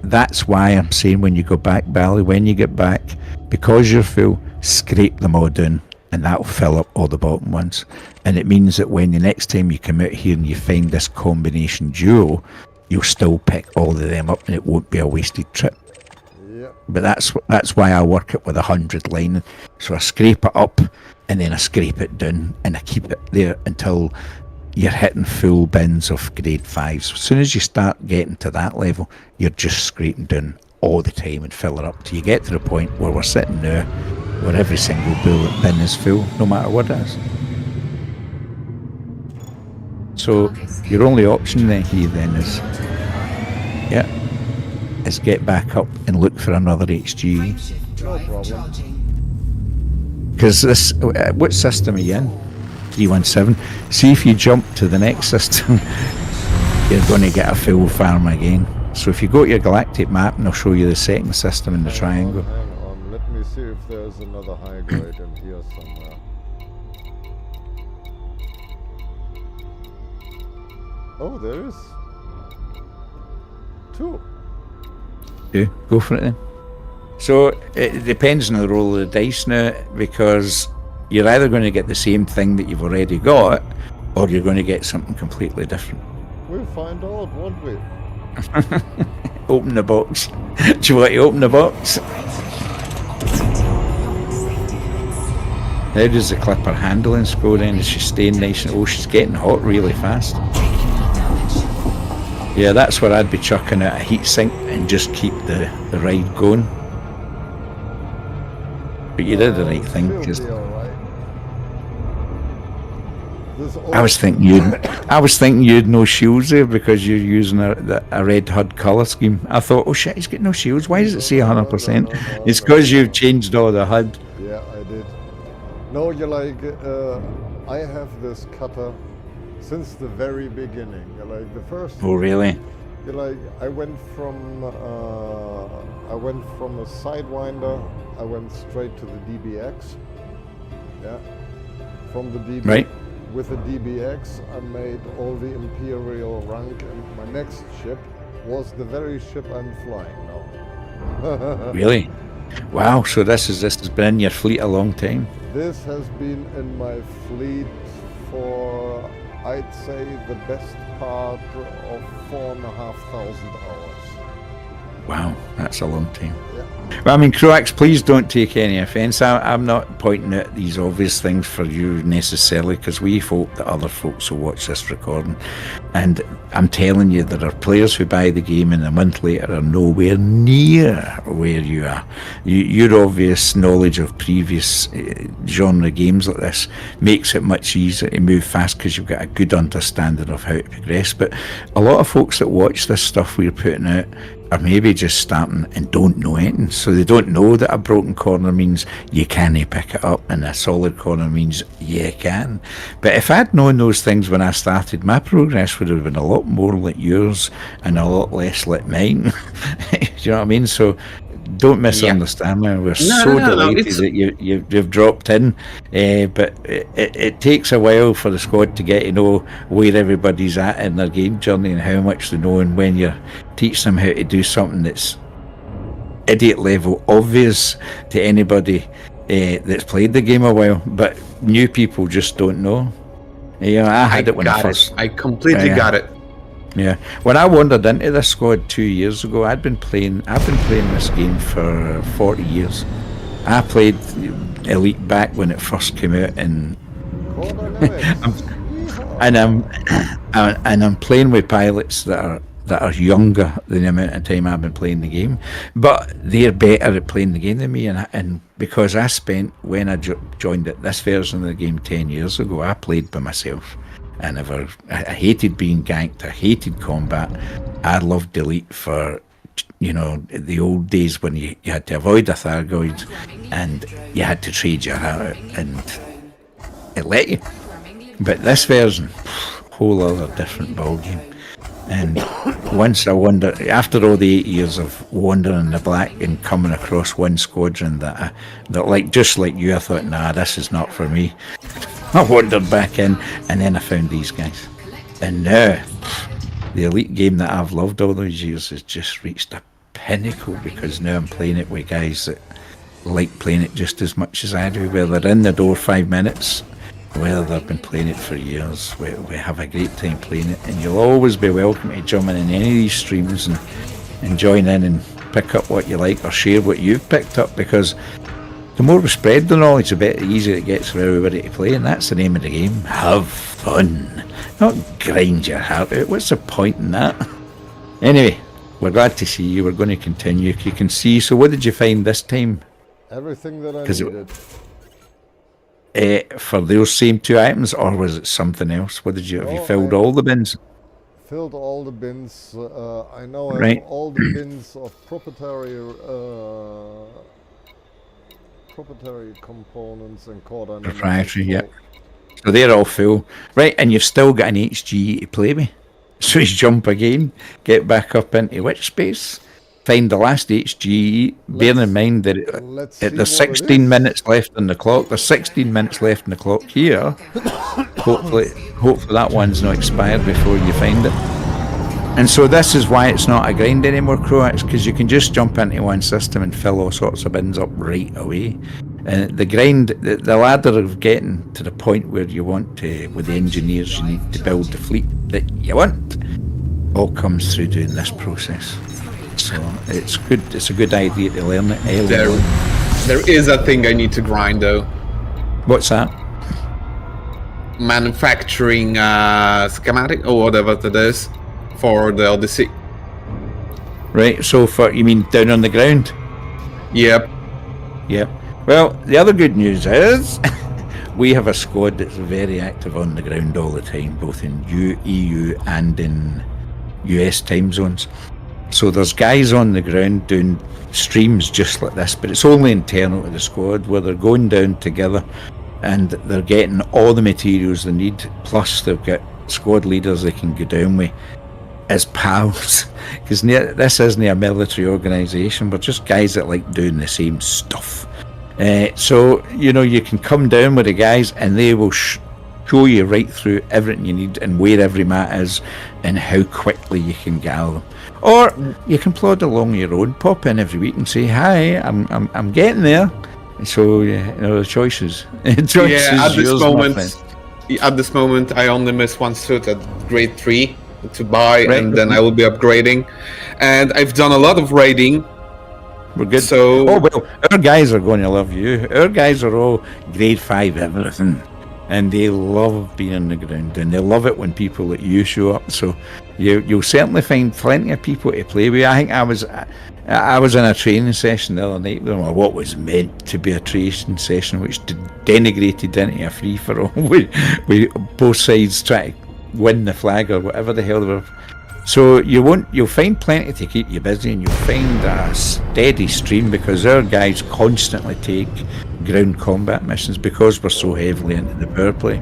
that's why I'm saying when you go back, Bally, when you get back, because you're full, scrape them all down, and that'll fill up all the bottom ones. And it means that when the next time you come out here and you find this combination duo, you'll still pick all of them up, and it won't be a wasted trip. Yeah. But that's why I work it with 100 line. So I scrape it up, and then I scrape it down, and I keep it there until you're hitting full bins of grade 5s. As soon as you start getting to that level, you're just scraping down all the time and fill it up till you get to the point where we're sitting now, where every single bin is full, no matter what it is. So your only option then is get back up and look for another HG. Frameshift drive problem. charging. Because this, what system are you in? 317. See if you jump to the next system, you're going to get a full farm again. So if you go to your galactic map, and I'll show you the second system in the triangle. Hang on, let me see if there's another high grade in here somewhere. Oh, there is. 2. Yeah, go for it then. So it depends on the roll of the dice now, because you're either going to get the same thing that you've already got, or you're going to get something completely different. We'll find out, won't we? Open the box. Do you want to open the box? How does the Clipper handling go then? Is she staying nice and... Oh, she's getting hot really fast. Yeah, that's where I'd be chucking out a heat sink and just keep the ride going. But you did the right thing, She'll because be alright. This I was thinking you'd no shields there because you're using a red HUD colour scheme. I thought, oh shit, he's got no shields. Why does it say 100%? No, It's because you've changed all the HUD. Yeah, I did. No, you're like, I have this cutter since the very beginning. You're like the first. Oh really? You're like, I went from a Sidewinder. I went straight to the DBX. Yeah. From the DBX. Right. With the DBX, I made all the Imperial rank, and my next ship was the very ship I'm flying now. Really? Wow. So this has been in your fleet a long time. This has been in my fleet for, I'd say, the best part of 4,500 hours. Wow, that's a long time. Yeah. Well, I mean, Croax, please don't take any offence. I'm not pointing out these obvious things for you necessarily, because we hope that other folks will watch this recording. And I'm telling you, there are players who buy the game and a month later are nowhere near where you are. Your obvious knowledge of previous genre games like this makes it much easier to move fast because you've got a good understanding of how to progress. But a lot of folks that watch this stuff we're putting out are maybe just starting and don't know anything. So they don't know that a broken corner means you can't pick it up and a solid corner means you can. But if I'd known those things when I started, my progress would have been a lot more like yours and a lot less like mine. Do you know what I mean? So don't misunderstand me. We're delighted that you've dropped in, but it takes a while for the squad to get to know where everybody's at in their game journey and how much they know, and when you teach them how to do something that's idiot level obvious to anybody that's played the game a while, but new people just don't know. You know, I had it when I first. I completely got it. Yeah, when I wandered into this squad 2 years ago, I've been playing this game for 40 years. I played Elite back when it first came out, and I'm playing with pilots that are younger than the amount of time I've been playing the game, but they're better at playing the game than me. And because I spent, when I joined this version of the game 10 years ago, I played by myself. I hated being ganked. I hated combat. I loved Elite for, you know, the old days when you had to avoid a Thargoid and you had to trade your heart out, and it let you. But this version, whole other different ballgame. And once I wandered, after all the 8 years of wandering in the black and coming across one squadron that like, just like you, I thought, nah, this is not for me. I wandered back in, and then I found these guys. And now, the Elite game that I've loved all those years has just reached a pinnacle, because now I'm playing it with guys that like playing it just as much as I do, whether they're in the door 5 minutes, whether they've been playing it for years. We have a great time playing it, and you'll always be welcome to jump in any of these streams and join in and pick up what you like or share what you've picked up, because the more we spread the knowledge, the easier it gets for everybody to play, and that's the name of the game. Have fun, not grind your heart out. What's the point in that? Anyway, we're glad to see you. We're going to continue. You can see. So what did you find this time? Everything that I needed. For those same 2 items, or was it something else? What did you? Have you filled all the bins? Filled all the bins. I know I have all the bins of proprietary components and core dynamics. Proprietary, yeah. So they're all full. Right, and you've still got an HGE to play with. So you jump again, get back up into which space, find the last HGE, bearing in mind that there's 16 minutes left on the clock. There's 16 minutes left on the clock here. Hopefully that one's not expired before you find it. And so this is why it's not a grind anymore, Croax, because you can just jump into one system and fill all sorts of bins up right away. And the grind, the ladder of getting to the point where you want to, with the engineers, you need to build the fleet that you want, all comes through doing this process. So it's good. It's a good idea to learn it early. There is a thing I need to grind though. What's that? Manufacturing schematic or whatever that is for the Odyssey. Right. So you mean down on the ground? Yep. Yep. Well, the other good news is we have a squad that's very active on the ground all the time, both in EU and in US time zones. So there's guys on the ground doing streams just like this, but it's only internal to the squad, where they're going down together and they're getting all the materials they need, plus they've got squad leaders they can go down with as pals, because this isn't a military organisation, we're just guys that like doing the same stuff. So you can come down with the guys and they will show you right through everything you need and where every mat is and how quickly you can gather them. Or you can plod along your own, pop in every week and say, hi, I'm getting there. So the choices. At this moment, I only miss one suit at grade 3 to buy, and then I will be upgrading. And I've done a lot of raiding. We're good. So, our guys are going to love you. Our guys are all grade 5 everything, and they love being on the ground, and they love it when people like you show up. So you'll certainly find plenty of people to play with. I think I was in a training session the other night with them, or what was meant to be a training session, which denigrated into a free for all. with both sides trying to win the flag or whatever the hell they were. So you'll find plenty to keep you busy, and you'll find a steady stream, because our guys constantly take ground combat missions because we're so heavily into the power play.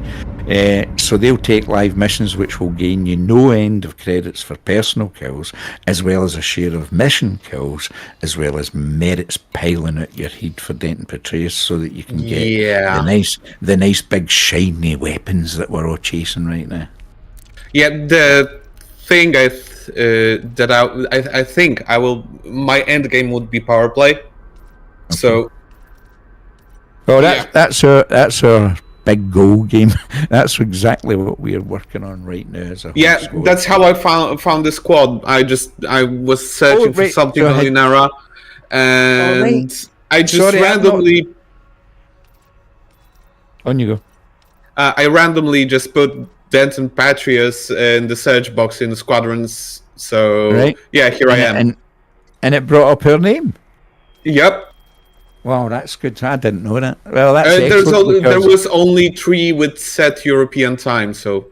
So they'll take live missions which will gain you no end of credits for personal kills, as well as a share of mission kills, as well as merits piling out your head for Denton Patreus, so that you can get the nice big shiny weapons that we're all chasing right now. Yeah, the thing I think I will, my end game would be power play. Okay. So, well, that's our big goal game. That's exactly what we are working on right now. That's how I found the squad. I was searching for something on Inara, and I just randomly. On you go. I randomly just put Denton Patreus in the search box in the squadrons. So here I am. And it brought up her name. Yep. Wow, that's good. I didn't know that. Well, that's there was only 3 with set European time, so,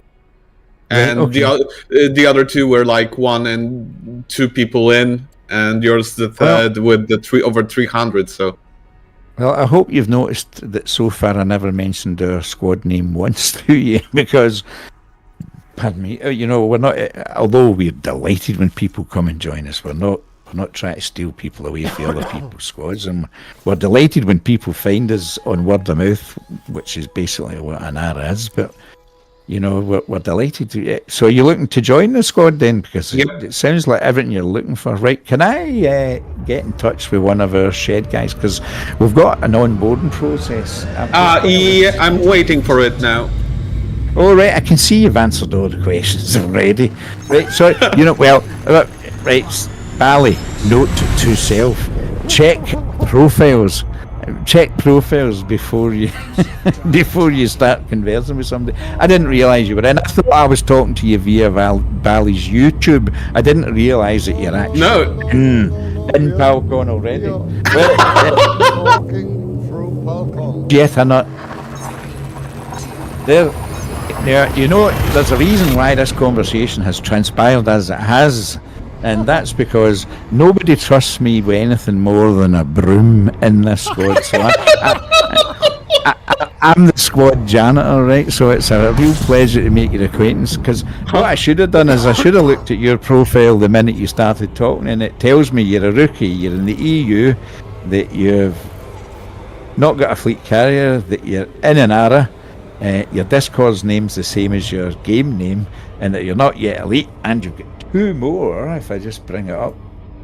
and the other 2 were like 1 and 2 people in, and yours the third with the over 300. So. Well, I hope you've noticed that so far I never mentioned our squad name once to you, because, pardon me, we're not. Although we're delighted when people come and join us, we're not trying to steal people away from other people's squads, and we're delighted when people find us on word of mouth, which is basically what an R is. But we're delighted to. So you're looking to join the squad then, because it sounds like everything you're looking for, right? Can I get in touch with one of our shed guys, because we've got an onboarding process? I'm waiting for it now. Oh, right, I can see you've answered all the questions already. Right, so right, Bally, note to self: check profiles before you start conversing with somebody. I didn't realise you were in. I thought I was talking to you via Bally's YouTube. I didn't realise that you're actually in Palcon already. Walking through Palcon. Yet or not. There, there's a reason why this conversation has transpired as it has. And that's because nobody trusts me with anything more than a broom in this squad. So I'm the squad janitor, right? So it's a real pleasure to make your acquaintance, because what I should have done is I should have looked at your profile the minute you started talking, and it tells me you're a rookie, you're in the EU, that you've not got a fleet carrier, that you're in an ARA, your Discord's name's the same as your game name, and that you're not yet elite, and you've got 2 more, if I just bring it up.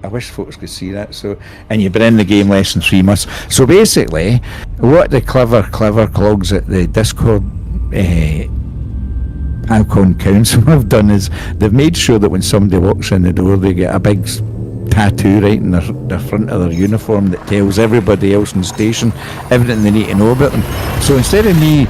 I wish folks could see that. So, and you've been in the game less than 3 months. So basically, what the clever clogs at the Discord Palcon Council have done is they've made sure that when somebody walks in the door, they get a big tattoo right in the front of their uniform that tells everybody else in the station everything they need to know about them. So instead of me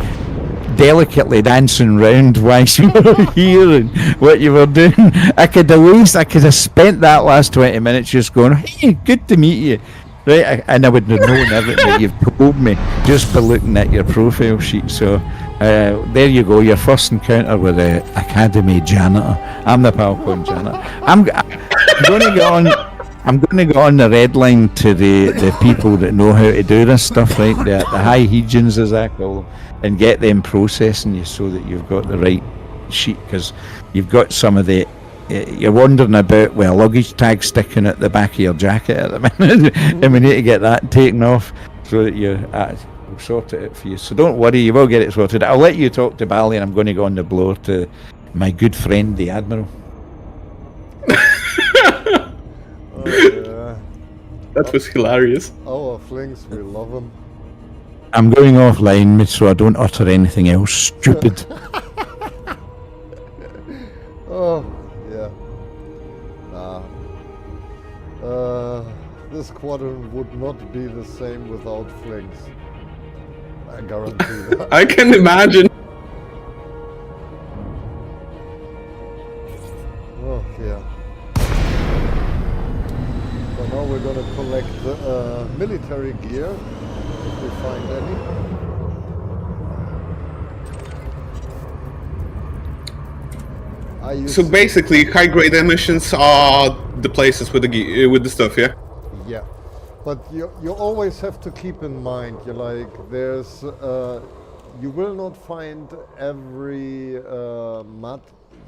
delicately dancing round whilst you were here and what you were doing, I could have spent that last 20 minutes just going, hey, good to meet you, Right, and I wouldn't have known everything that you've told me just by looking at your profile sheet. So there you go, your first encounter with the Academy janitor. I'm the Palcon janitor. I'm going to get on. I'm going to go on the red line to the people that know how to do this stuff, right? The high hegians, as I call them, and get them processing you so that you've got the right sheet, because you've got some of the. You're wandering about with a luggage tag sticking at the back of your jacket at the minute, and we need to get that taken off so that we'll sort it out for you. So don't worry, you will get it sorted. I'll let you talk to Bally, and I'm going to go on the blower to my good friend, the Admiral. That was hilarious. Our flings, we love them. I'm going offline, so I don't utter anything else stupid. Oh, yeah. This squadron would not be the same without flings. I guarantee that. I can imagine. Oh, yeah. So now we're gonna collect military gear, if we find any. So basically, high-grade emissions are the places with the stuff, yeah. Yeah, but you always have to keep in mind, you will not find every mud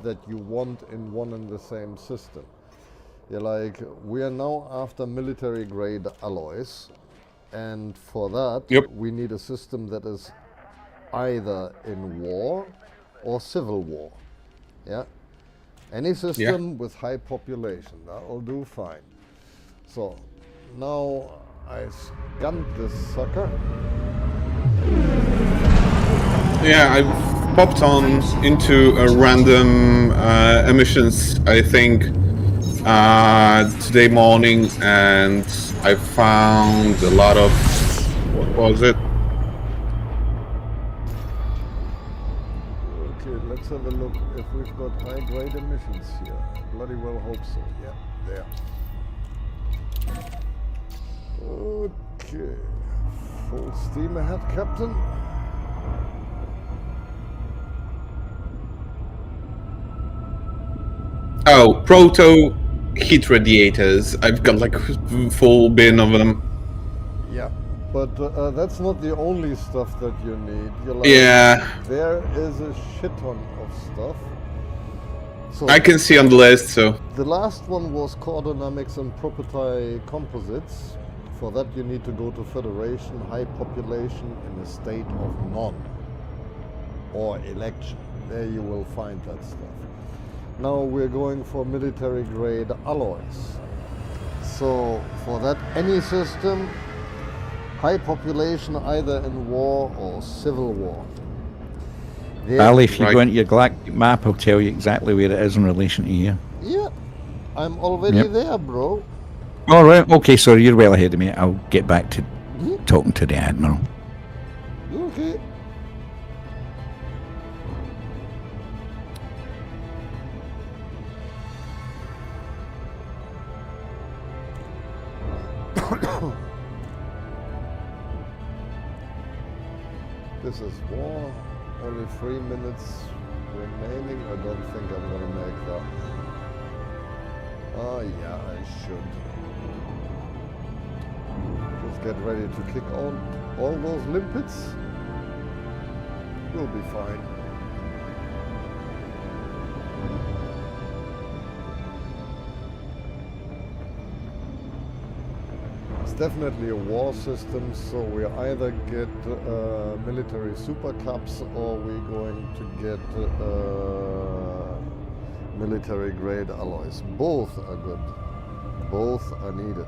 that you want in one and the same system. We are now after military grade alloys, and for that we need a system that is either in war or civil war. Yeah. Any system with high population, that will do fine. So now I scanned this sucker. Yeah, I popped on into a random emissions, I think, today morning, and I found a lot of, what was it? Okay, let's have a look if we've got high-grade emissions here. Bloody well hope so. Yeah, there. Okay, full steam ahead, Captain. Oh, proto heat radiators. I've got like full bin of them. Yeah, but that's not the only stuff that you need. There is a shit ton of stuff. So I can see on the list, so. The last one was core dynamics and property composites. For that you need to go to Federation, high population in a state of none. Or election. There you will find that stuff. Now we're going for military grade alloys. So for that, any system, high population either in war or civil war. Bally, if you go into your galactic map, I'll tell you exactly where it is in relation to you. Yeah, I'm already there, bro. All right, okay, so you're well ahead of me. I'll get back to talking to the Admiral. Okay. This is war. Only 3 minutes remaining. I don't think I'm gonna make that. Oh yeah, I should. Just get ready to kick on all those limpets. You'll be fine. It's definitely a war system, so we either get military super cups or we're going to get military grade alloys. Both are good. Both are needed.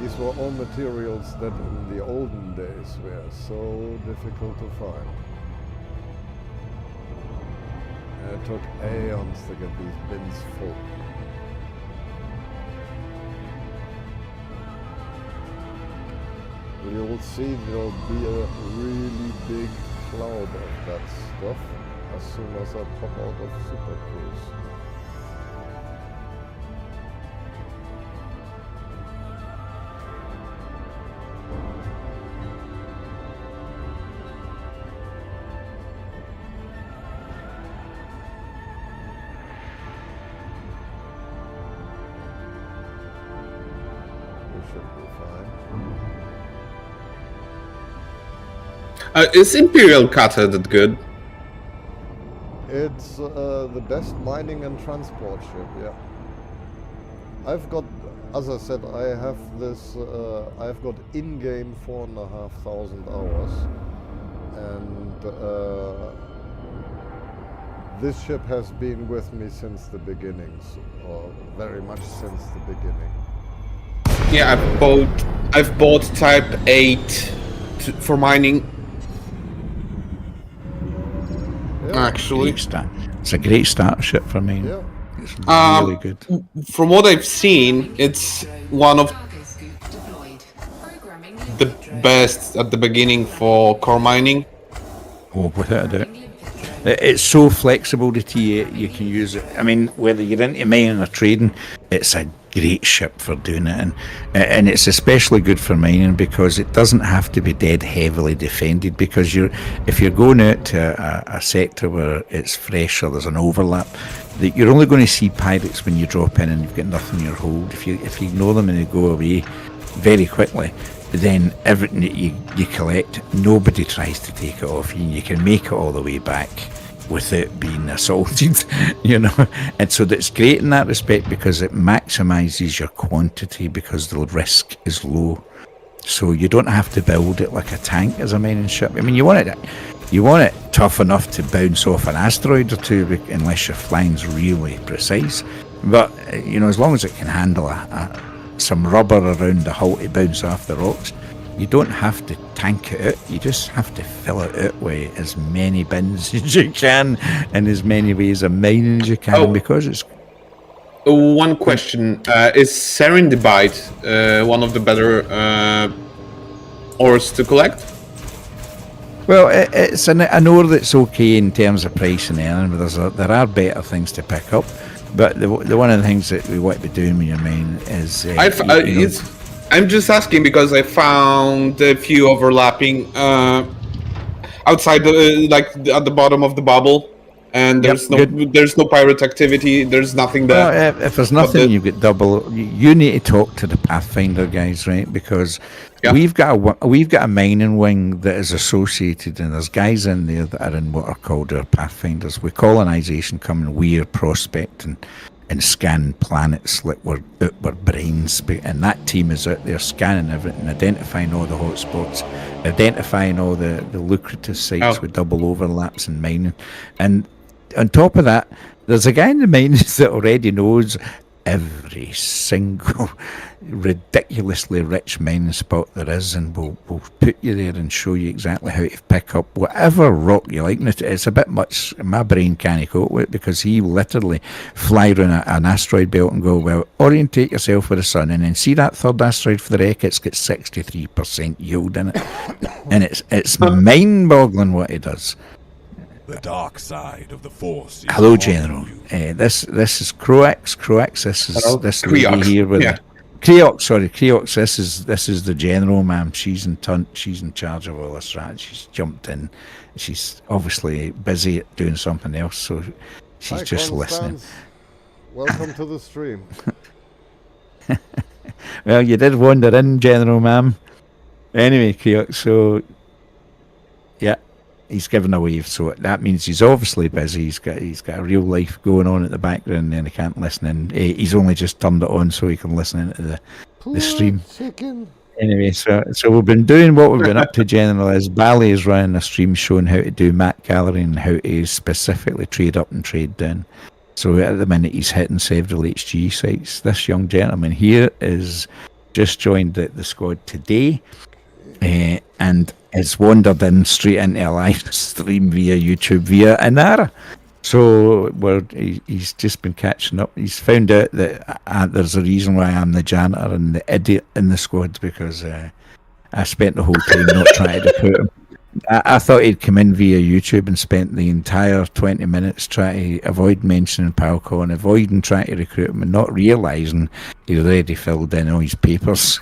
These were all materials that in the olden days were so difficult to find. And it took aeons to get these bins full. you'll see there'll be a really big cloud of that stuff as soon as I pop out of Super Cruise. We should be fine. Is Imperial Cutter that good? It's the best mining and transport ship, yeah. I've got, as I said, I have this, I've got in-game 4,500 hours. And this ship has been with me since the beginnings, or very much since the beginning. Yeah, I've bought Type 8 for mining. Yeah. Actually, Great start. It's a great starter ship for me. Yeah. It's really good. from what I've seen, it's one of the best at the beginning for core mining. Oh, without a doubt. It's so flexible, the T8, you can use it. I mean, whether you're into mining or trading, it's a great ship for doing it. And it's especially good for mining because it doesn't have to be dead heavily defended, because if you're going out to a sector where it's fresh or there's an overlap, you're only going to see pirates when you drop in and you've got nothing in your hold. If you ignore them and they go away very quickly, then everything that you collect, nobody tries to take it off you, and you can make it all the way back without being assaulted, you know. And so that's great in that respect because it maximizes your quantity because the risk is low. So you don't have to build it like a tank as a mining ship. I mean, you want it tough enough to bounce off an asteroid or two, unless your flying's really precise. But you know, as long as it can handle some rubber around the hull to bounce off the rocks, you don't have to tank it out. You just have to fill it out with as many bins as you can and as many ways of mining as you can, because it's... One question, is Serendipite one of the better ores to collect? Well, it's an ore that's okay in terms of price and earning, but there are better things to pick up. But the one of the things that we want to be doing with your mine is... I'm just asking because I found a few overlapping outside at the bottom of the bubble, and there's no pirate activity. There's nothing there. Well, if there's nothing, you've got double. You need to talk to the Pathfinder guys, right? Because we've got a mining wing that is associated, and there's guys in there that are in what are called our Pathfinders. With colonization coming, we're prospecting and scan planets like we're brains, and that team is out there scanning everything, identifying all the hotspots, identifying all the lucrative sites with double overlaps and mining. And on top of that, there's a guy in the mines that already knows every single ridiculously rich mining spot there is, and we'll put you there and show you exactly how to pick up whatever rock you like. And it's a bit much, my brain can't cope with it, because he literally fly around an asteroid belt and go, well, orientate yourself with the sun, and then see that third asteroid for the wreck, it's got 63% yield in it. And it's mind-boggling what he does. The dark side of the Force. Hello, General. This is Croax. Croax. This lady here with Creox. Sorry, Creox. This is the General, ma'am. She's in charge of all this. Right? She's jumped in. She's obviously busy doing something else, so she's just listening. Welcome to the stream. Well, you did wander in, General, ma'am. Anyway, Creox. So yeah. He's given a wave, so that means he's obviously busy. He's got a real life going on at the background, and he can't listen in. He's only just turned it on so he can listen into the stream. Chicken. Anyway, so we've been doing what we've been up to, General. Is Bally is running a stream showing how to do map gallery and how to specifically trade up and trade down. So at the minute he's hitting several HG sites. This young gentleman here is just joined the squad today, and has wandered in straight into a live stream via YouTube via Inara. So he's just been catching up. He's found out that there's a reason why I'm the janitor and the idiot in the squad, because I spent the whole time not trying to recruit him. I thought he'd come in via YouTube and spent the entire 20 minutes trying to avoid mentioning Palcon, avoiding trying to recruit him, and not realising he'd already filled in all his papers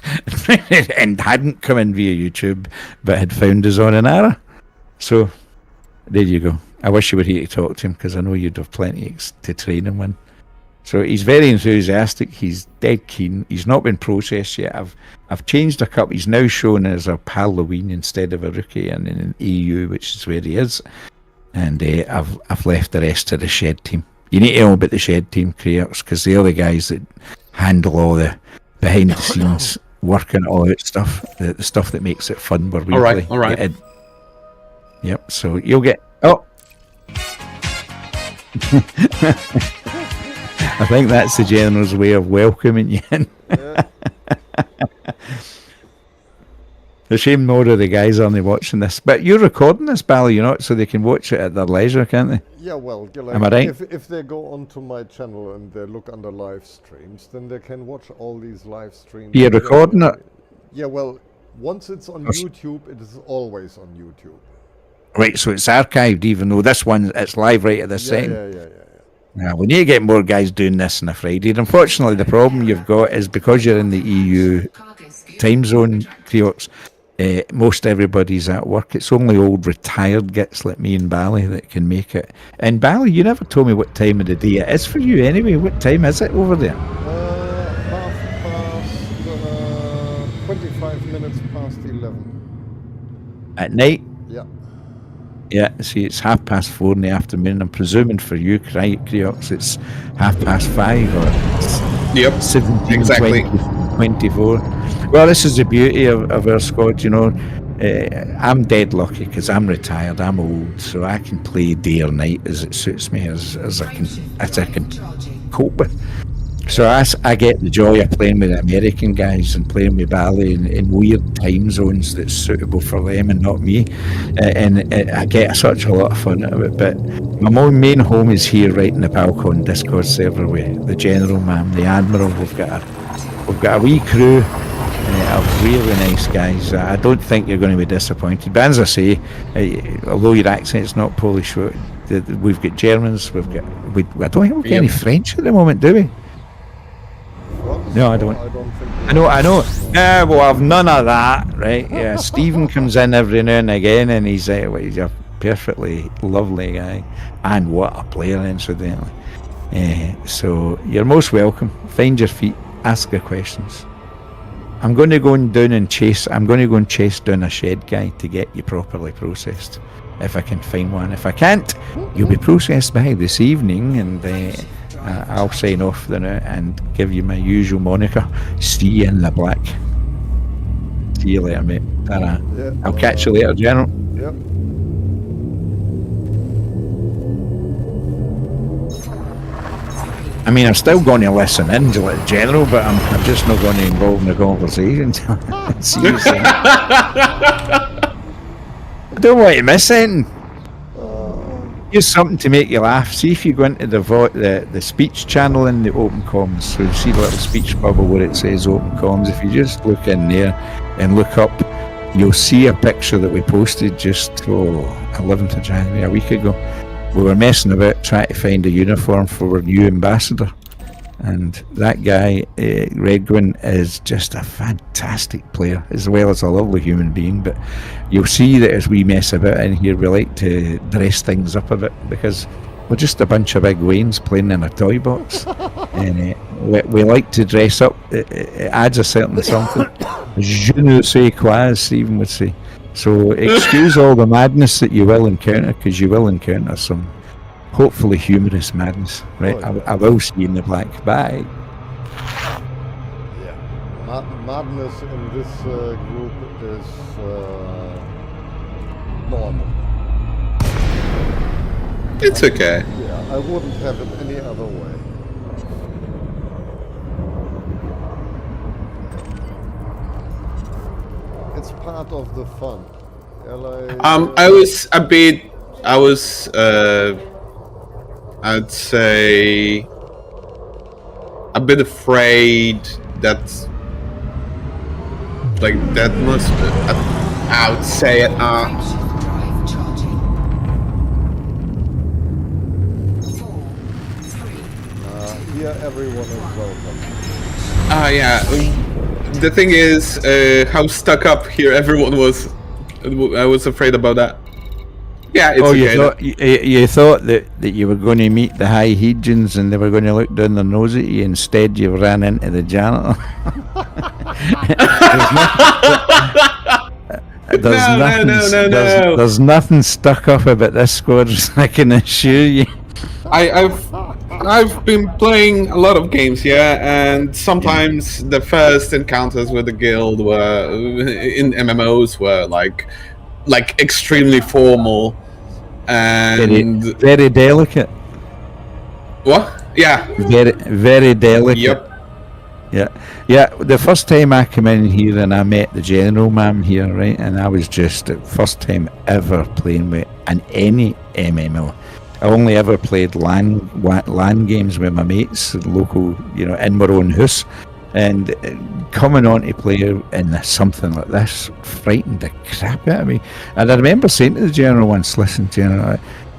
and hadn't come in via YouTube, but had found us on an error. So, there you go. I wish you were here to talk to him, because I know you'd have plenty to train him in. So he's very enthusiastic. He's dead keen. He's not been processed yet. I've changed a couple. He's now shown as a Halloween instead of a rookie, and in an EU, which is where he is. And I've left the rest to the shed team. You need to know about the shed team, Creox, because they're the guys that handle all the behind the scenes working all out stuff, the stuff that makes it fun. Where we All right, play. all right. Yep. So you'll get. Oh. I think that's the General's way of welcoming you in. Yeah. The shame more of the guys aren't watching this. But you're recording this, Bally, you know, so they can watch it at their leisure, can't they? Yeah, well, Am I right? if they go onto my channel and they look under live streams, then they can watch all these live streams. You're recording it? Yeah, well, once it's on YouTube, it is always on YouTube. Right, so it's archived, even though this one, it's live right at this second. Yeah. Now, we need to get more guys doing this on a Friday. And unfortunately, the problem you've got is because you're in the EU time zone, Creox, most everybody's at work. It's only old retired gits like me and Bally that can make it. And Bally, you never told me what time of the day it is for you anyway. What time is it over there? 25 minutes past 11. At night? Yeah. Yeah, see, it's 4:30 in the afternoon. I'm presuming for you, Creox, it's 5:30 or it's Yep, 17, exactly. 24. Well, this is the beauty of our squad, you know. I'm dead lucky because I'm retired, I'm old, so I can play day or night as it suits me, as I can cope with. So I get the joy of playing with the American guys and playing with Bally in weird time zones that's suitable for them and not me. And I get such a lot of fun out of it. But my main home is here, right in the Palcon Discord server with the General, man, the Admiral. We've got a wee crew of really nice guys. I don't think you're going to be disappointed. But as I say, although your accent's not Polish, we've got Germans. I don't think we've got any French at the moment, do we? No, I don't. I know. Well, I've none of that, right? Yeah, Stephen comes in every now and again, and he's a perfectly lovely guy, and what a player, incidentally. So you're most welcome. Find your feet, ask your questions. I'm going to go down and chase down a shed guy to get you properly processed, if I can find one. If I can't, you'll be processed by this evening, and I'll sign off then and give you my usual moniker. See you in the black. See you later, mate. Ta-ra. Yeah. I'll catch you later, General. Yep. I mean, I'm still going to listen in to it, General, but I'm just not going to involve in the conversation. See you soon. I don't want to miss anything. Here's something to make you laugh. See if you go into the speech channel in the Open Comms. So you see the little speech bubble where it says Open Comms. If you just look in there and look up, you'll see a picture that we posted just 11th of January, a week ago. We were messing about trying to find a uniform for our new ambassador. And that guy, Redgwin, is just a fantastic player, as well as a lovely human being. But you'll see that as we mess about in here, we like to dress things up a bit, because we're just a bunch of big Waynes playing in a toy box. And we like to dress up. It adds a certain something. Je ne sais quoi, as Stephen would say. So excuse all the madness that you will encounter, because you will encounter some hopefully humorous madness. Right, I will see you in the black. Bye. Yeah. Madness in this group is normal. It's okay. Yeah, I wouldn't have it any other way. It's part of the fun. I'd say a bit afraid that like that must. I would say Drive charging. 4, 3. Here, everyone is welcome. yeah. The thing is, how stuck up here everyone was. I was afraid about that. Yeah, it's you okay. thought you thought that you were going to meet the high Hegians and they were going to look down their nose at you. Instead, you ran into the janitor. There's nothing stuck up about this squad. I can assure you. I've been playing a lot of games, yeah, and sometimes the first encounters with the guild were in MMOs were like extremely formal and Very delicate. what? Yeah. Very delicate. Yep. Yeah. The first time I came in here and I met the general ma'am here, right, and I was just the first time ever playing with any MMO. I only ever played LAN games with my mates, local, in my own house, and coming on to play in something like this frightened the crap out of me. And I remember saying to the general once, "Listen, General,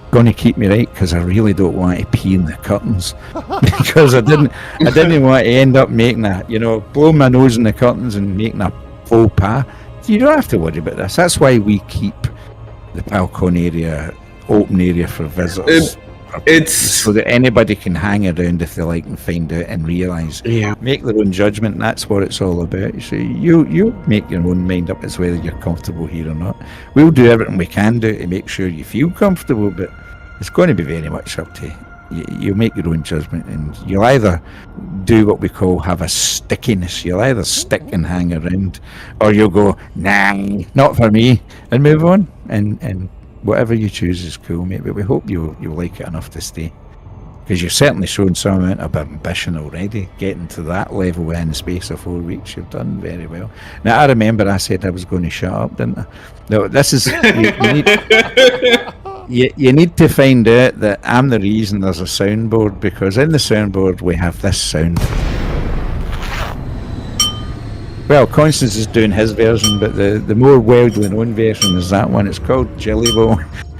going to keep me right because I really don't want to pee in the curtains because I didn't want to end up making blowing my nose in the curtains and making a faux pas. You don't have to worry about this. That's why we keep the Falcon area open area for visitors. It's so that anybody can hang around if they like and find out and realise. Yeah. Make their own judgment. That's what it's all about. So you make your own mind up as whether you're comfortable here or not. We'll do everything we can do to make sure you feel comfortable, but it's going to be very much up to you. You make your own judgment, and you'll either do what we call have a stickiness. You'll either stick and hang around, or you'll go, nah, not for me, and move on. And whatever you choose is cool, mate. But we hope you'll like it enough to stay, because you're certainly showing some amount of ambition already. Getting to that level within the space of 4 weeks, you've done very well. Now I remember I said I was going to shut up, didn't I? No, this is you need to find out that I'm the reason there's a soundboard, because in the soundboard we have this sound. Well, Constance is doing his version, but the more widely known version is that one. It's called Jillybo,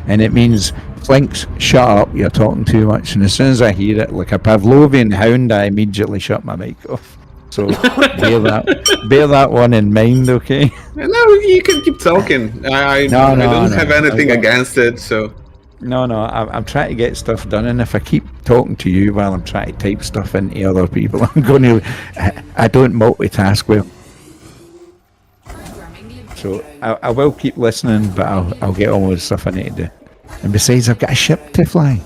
and it means, Flinks, shut up, you're talking too much. And as soon as I hear it, like a Pavlovian hound, I immediately shut my mic off. So bear that one in mind, okay? No, you can keep talking. I don't have anything against it, so. No, I'm trying to get stuff done, and if I keep talking to you while I'm trying to type stuff into other people, I don't multitask well. So I will keep listening, but I'll get on with the stuff I need to do. And besides, I've got a ship to fly.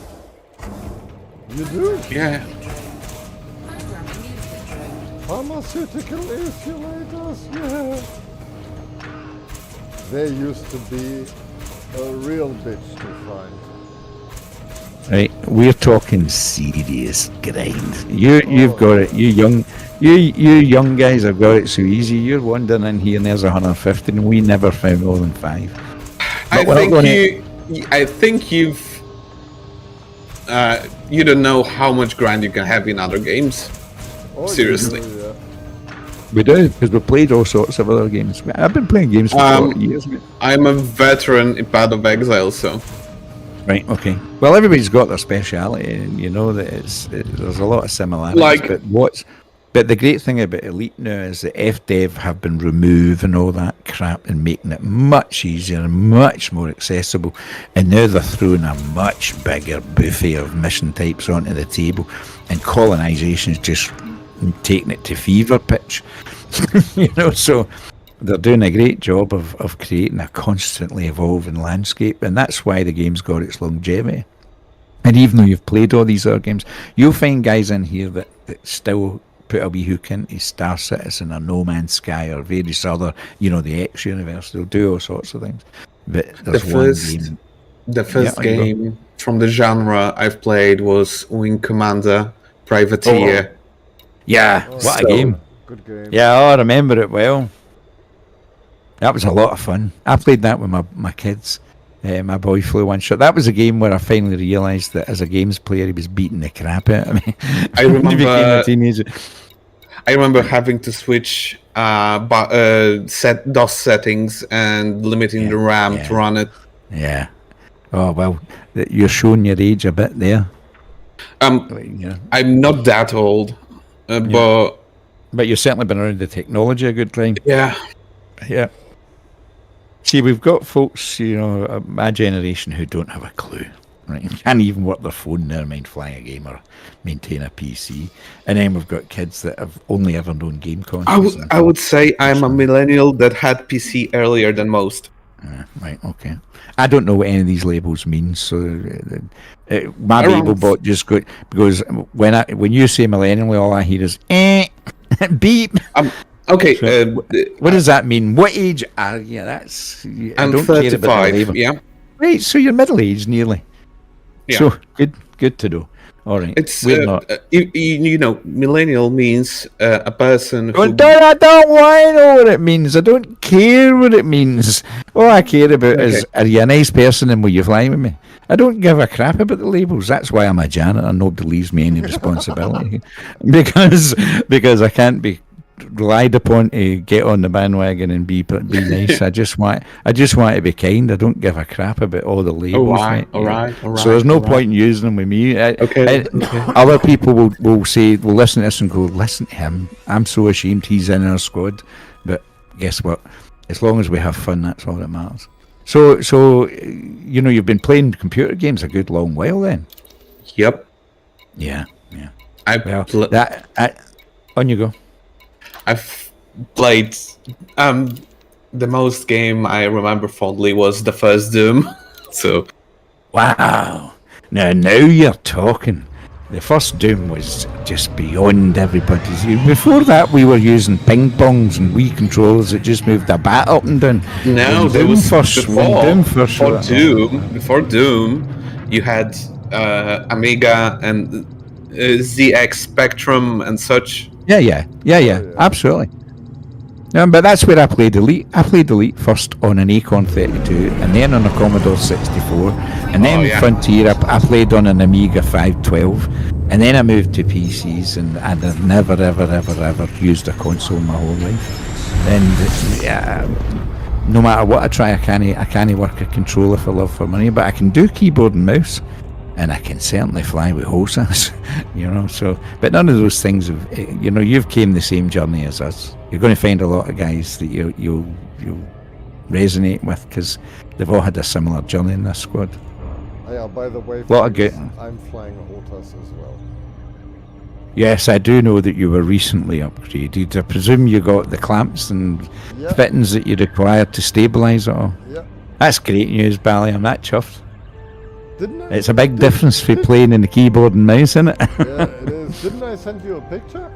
You do? Yeah. Pharmaceutical insulators, yeah. They used to be a real bitch to find. Right, we're talking serious grind. You've got it. You young guys have got it so easy. You're wandering in here and there's 150, and we never found more than 5. I think you've you don't know how much grind you can have in other games. Oh, Seriously. you do, yeah. We do, because we played all sorts of other games. I've been playing games for 40 years, mate. I'm a veteran in Path of Exile, so. Right, okay. Well, everybody's got their speciality, and you know that there's a lot of similarities. But the great thing about Elite now is that FDev have been removing all that crap and making it much easier and much more accessible. And now they're throwing a much bigger buffet of mission types onto the table, and colonization is just taking it to fever pitch. So they're doing a great job of creating a constantly evolving landscape, and that's why the game's got its longevity. And even though you've played all these other games, you'll find guys in here that still put a wee hook into Star Citizen or No Man's Sky or various other, the X universe. They'll do all sorts of things. But there's the first game from the genre I've played was Wing Commander Privateer. Yeah, what a game. Good game. Yeah, I remember it well. That was a lot of fun. I played that with my kids. My boy flew one shot. That was a game where I finally realised that as a games player, he was beating the crap out of me. I remember. Became a teenager. I remember having to switch set DOS settings and limiting the RAM to run it. Yeah. Oh well, you're showing your age a bit there. Yeah. I'm not that old, but But you've certainly been around the technology a good time. yeah. Yeah. See, we've got folks, my generation who don't have a clue, right? Can't even work their phone, never mind flying a game or maintain a PC. And then we've got kids that have only ever known game consoles. I would say I'm a millennial that had PC earlier than most. Right, okay. I don't know what any of these labels mean, so my Babel bot just got, because when you say millennial, all I hear is beep. Okay, So, what does that mean? What age are you? That's I I'm don't care about the 35. label. Yeah, Right, so you're middle aged nearly. yeah. So good to know. All right, It's we're not. millennial means a person Well, who. I don't want to know what it means. I don't care what it means. All I care about is, are you a nice person and will you fly with me? I don't give a crap about the labels. That's why I'm a janitor. Nobody leaves me any responsibility because I can't be relied upon to get on the bandwagon and be nice. I just want to be kind. I don't give a crap about all the labels. All right. So there's no point in using them with me. Other people will say, will listen to this and go, listen to him. I'm so ashamed he's in our squad. But guess what? As long as we have fun, that's all that matters. So you've been playing computer games a good long while then. Yep. Yeah. On you go. I've played. The most game I remember fondly was the first Doom. So. Wow. Now you're talking. The first Doom was just beyond everybody's. Before that, we were using ping pongs and Wii controllers that just moved a bat up and down. No, When there Doom was first. Before Doom, you had Amiga and ZX Spectrum and such. Yeah, absolutely. But that's where I played Elite. I played Elite first on an Acorn 32, and then on a Commodore 64, and then Frontier I played on an Amiga 512, and then I moved to PCs, and I've never, ever used a console my whole life. And no matter what I try, I can't work a controller for love for money, but I can do keyboard and mouse. And I can certainly fly with HOSAs, so, but none of those things have, you've came the same journey as us. You're going to find a lot of guys that you'll resonate with because they've all had a similar journey in this squad. Yeah, by the way, What a good- I'm flying HOTAS as well. Yes, I do know that you were recently upgraded. I presume you got the clamps and Yep. fittings that you required to stabilise it all. Yeah, That's great news, Bally. I'm that chuffed. didn't I? It's a big difference for playing in the keyboard and mouse, isn't it? Yeah, it is. Didn't I send you a picture?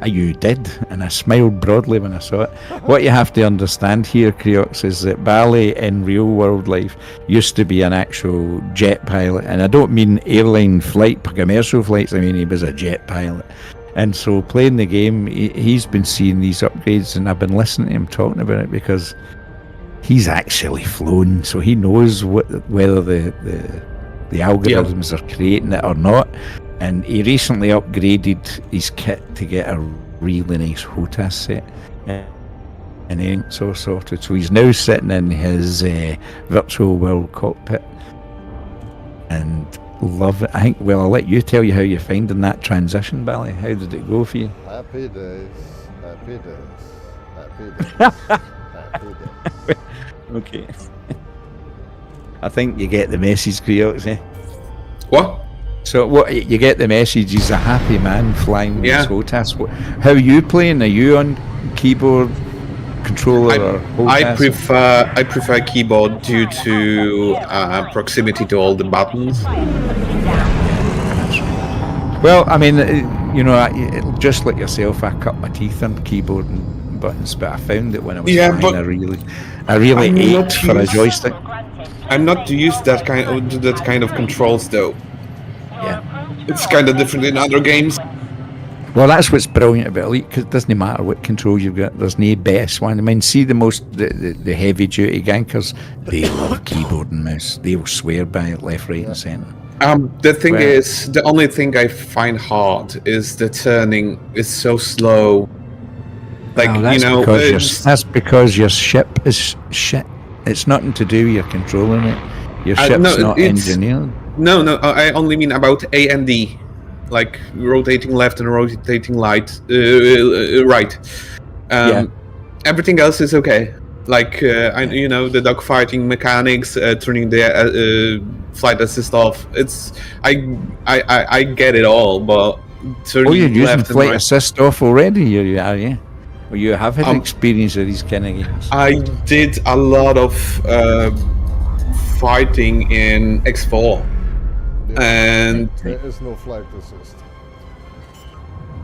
You did, and I smiled broadly when I saw it. What you have to understand here, Creox, is that Bally in real world life used to be an actual jet pilot, and I don't mean airline flight, commercial flights, I mean he was a jet pilot. And so playing the game, he's been seeing these upgrades, and I've been listening to him talking about it because he's actually flown, so he knows whether the algorithms are creating it or not. And he recently upgraded his kit to get a really nice HOTAS set, and then so sorted. So he's now sitting in his virtual world cockpit and love it. I think. Well, I'll let you tell you how you're finding that transition, Bally. How did it go for you? Happy days. Happy days. Happy days. Happy days. Okay. I think you get the message, Creox, eh? What? So what you get the message? He's a happy man flying with his HOTAS. How are you playing? Are you on keyboard, controller, or HOTAS? I prefer keyboard due to proximity to all the buttons. Well, I mean, just like yourself, I cut my teeth on keyboard and buttons, but I found that when I was flying, I really ached for a joystick. I'm not used to that kind of controls though. Yeah. It's kind of different in other games. Well, that's what's brilliant about Elite, because it doesn't matter what controls you've got. There's no best one. I mean, see the heavy duty gankers, they love keyboard and mouse. They will swear by it left, right, and centre. The thing Well- is, the only thing I find hard is the turning is so slow. Like, Well, that's you know, because it's- that's because your ship is shit. It's nothing to do with your controlling it. Your ship's no, not it's- engineered. no, I only mean about A and D, like rotating left and rotating right. Yeah. Everything else is okay. Like, you know, the dogfighting mechanics, turning the flight assist off. It's I get it all, but turning Oh, you're using left and flight right. assist off already. You are, yeah. Well, you have had Um, experience of these kind of games. I did a lot of fighting in X4, Yeah. and There is no flight assist.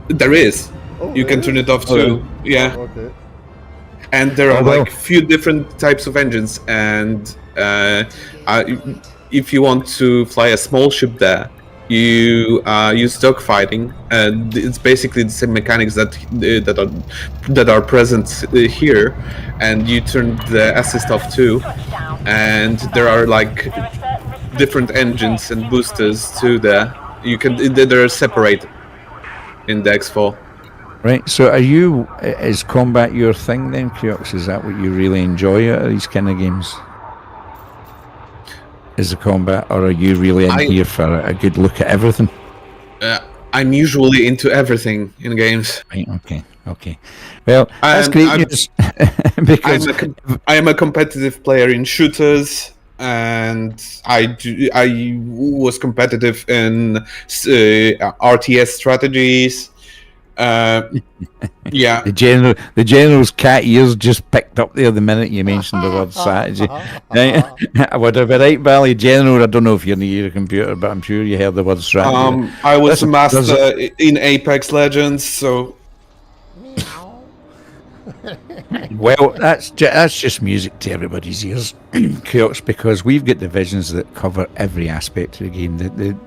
there is. Oh, You can there turn is? it off too. Yeah. Okay. And there are Oh, well. like few different types of engines, and if you want to fly a small ship there, you use dogfighting, and it's basically the same mechanics that are present here, and you turn the assist off too, and there are like different engines and boosters too there. You can they're separated in the X4. Right. So, are you? Is combat your thing then, Kyox? Is that what you really enjoy out of these kind of games? Is the combat, or are you really in here for a good look at everything? I'm usually into everything in games. Right. Okay. Okay. Well, that's I'm- great I'm- news because I am a competitive player in shooters, and I was competitive in RTS strategies. Yeah, the general's cat ears just picked up there the minute you mentioned the word strategy. Right? Would I be right, Bally? General, I don't know if you're near your computer, but I'm sure you heard the word strategy. I was Listen, a master there's in Apex Legends, so Well, that's just music to everybody's ears, Kyox, because we've got divisions that cover every aspect of the game.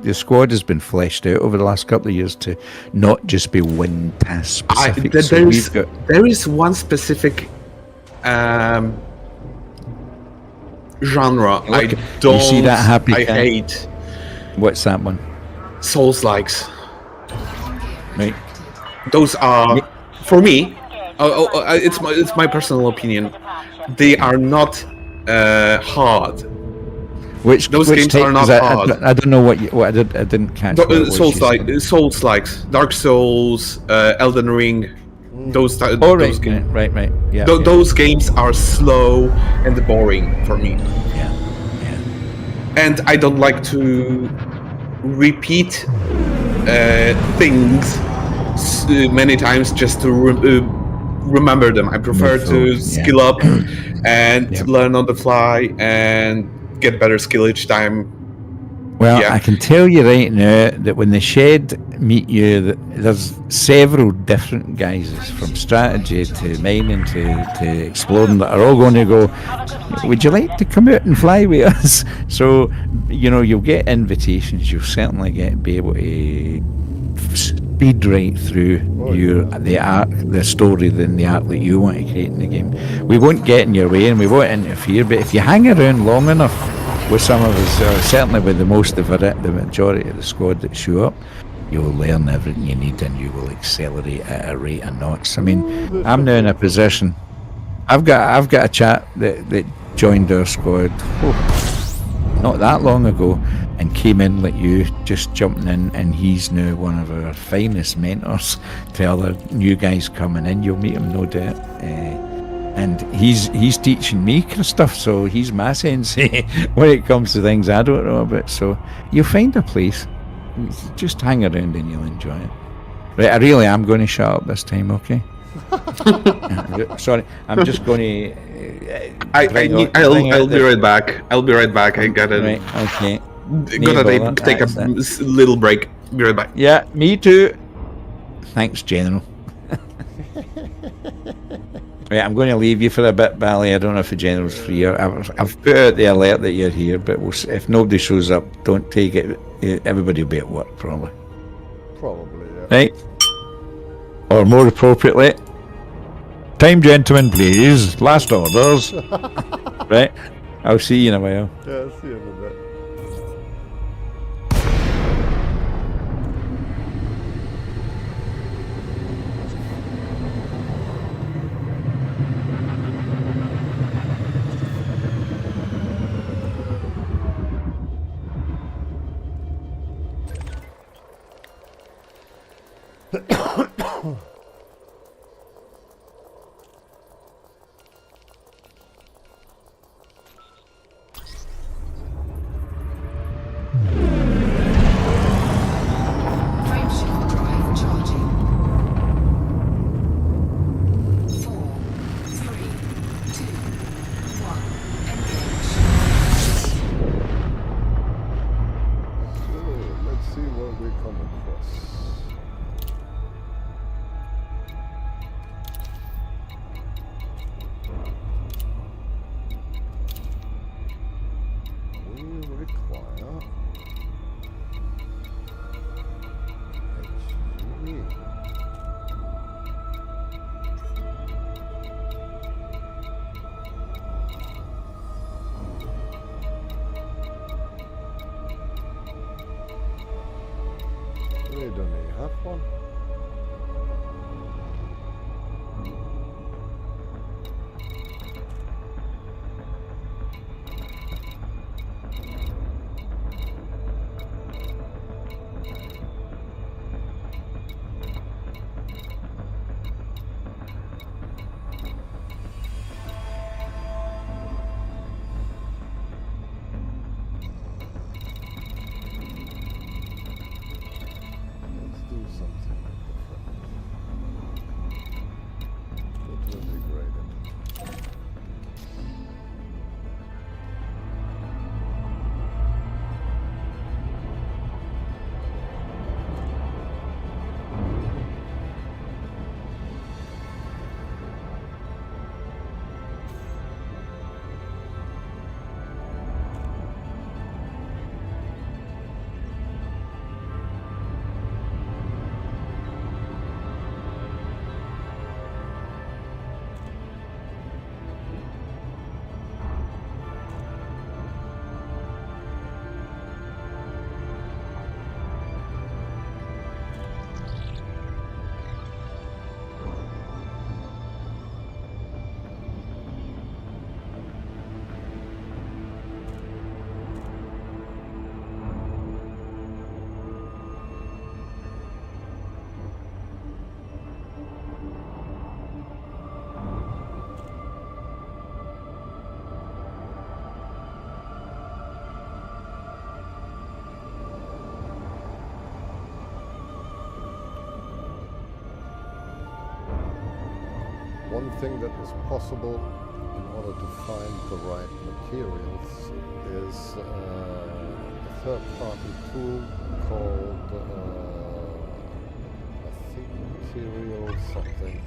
The squad has been fleshed out over the last couple of years to not just be win task specific. So we've got there is one specific genre I Look, don't. you see that happy I cat? hate what's that one, Souls likes. right? Those are for me. It's my personal opinion. They are not hard. Which Those which games type are not is that? hard. I don't know what I didn't catch. what it was Souls you like said. Souls likes Dark Souls, Elden Ring. Those Oh, those right, games. right. Yeah, Th- yeah, Those games are slow and boring for me, yeah. and I don't like to repeat things many times just to remember them. I prefer Move to forward, yeah. skill up and Yep. learn on the fly and get better skill each time. Well, Yeah. I can tell you right now that when the shed meet you, there's several different guises from strategy to mining to exploring that are all going to go, would you like to come out and fly with us? So, you'll get invitations. You'll certainly be able to speed right through the arc, the story, then the arc that you want to create in the game. We won't get in your way and we won't interfere, but if you hang around long enough with some of us, certainly with the majority of the squad that show up, you'll learn everything you need and you will accelerate at a rate of knots. I mean, I'm now in a position. I've got a chap that joined our squad not that long ago and came in like you, just jumping in, and he's now one of our finest mentors to other new guys coming in. You'll meet him, no doubt. And he's teaching me kind of stuff, so he's my sensei when it comes to things I don't know about. So you'll find a place. Just hang around and you'll enjoy it. Right, I really am going to shut up this time, okay? Sorry, I'm just going to. I'll be right back. I'll be right back. I gotta Right, okay. gotta take a That's it. little break. Be right back. Yeah, me too. Thanks, General. Right, I'm going to leave you for a bit, Bally. I don't know if the General's free. I've put out the alert that you're here, but if nobody shows up, don't take it. Everybody will be at work, probably. Probably, yeah. Right? Or more appropriately, time, gentlemen, please. Last orders. Right? I'll see you in a while. Yeah, see you in a bit. Frameshift drive charging. 4, 3, 2, 1. Engage. So let's see what we come across. We require HGE. We don't even have one. Let's do something different. That will be great. One thing that is possible in order to find the right materials is a third-party tool called, I think, material something.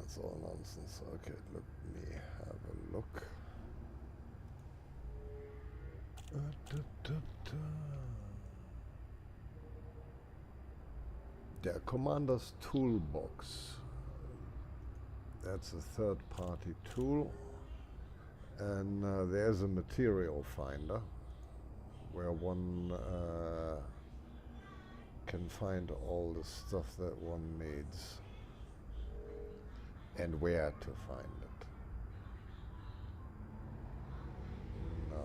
That's all nonsense. Okay, let me have a look. Der Commander's Toolbox. That's a third-party tool. And there's a material finder where one can find all the stuff that one needs and where to find it. No.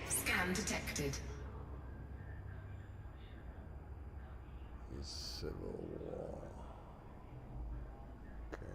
Scan detected. The Civil War. Okay.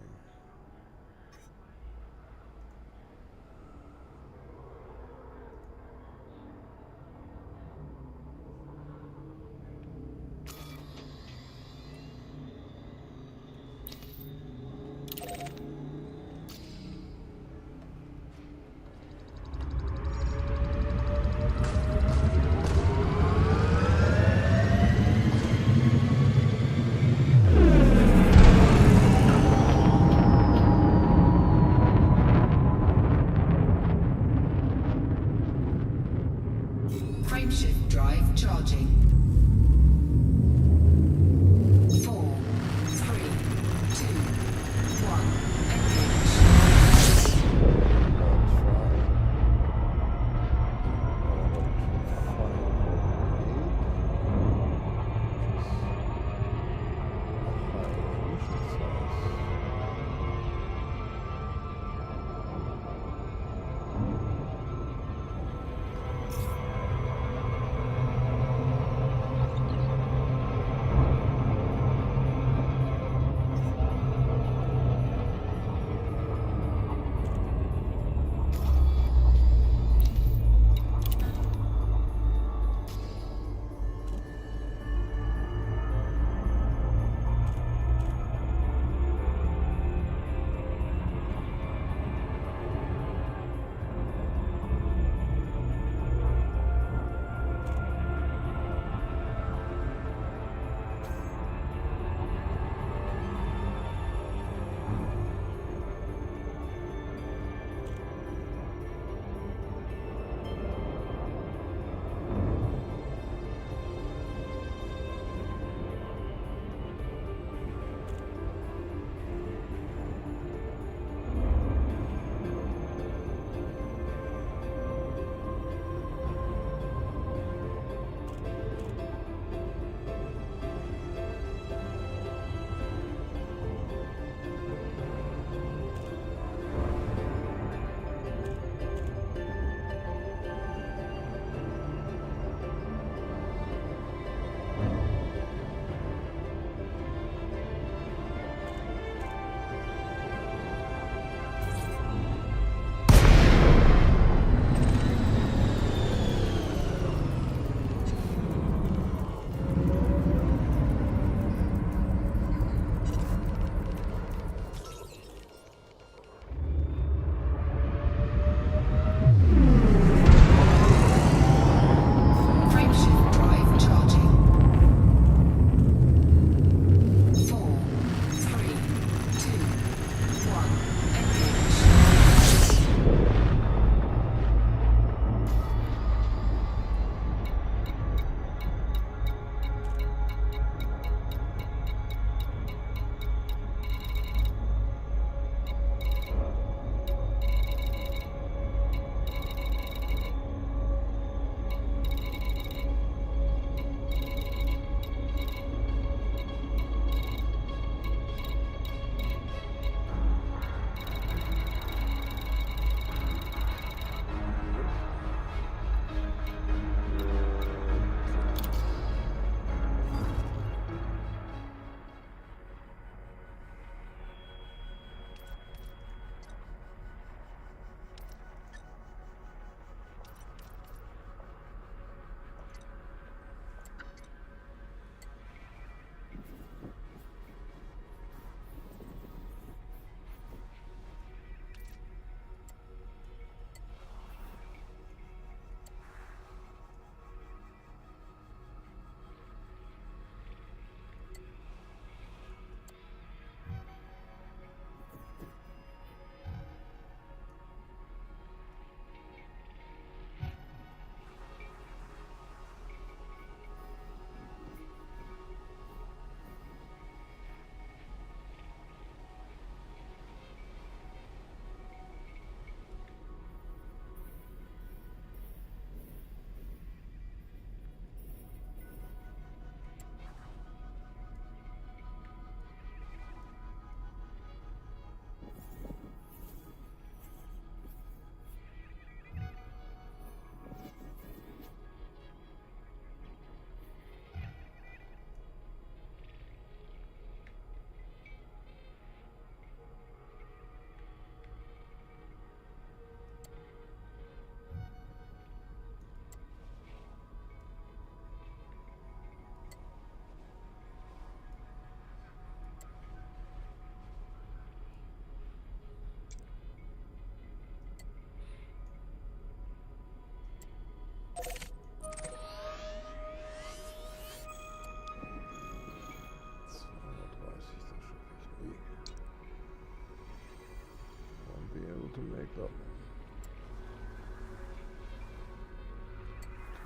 to make that.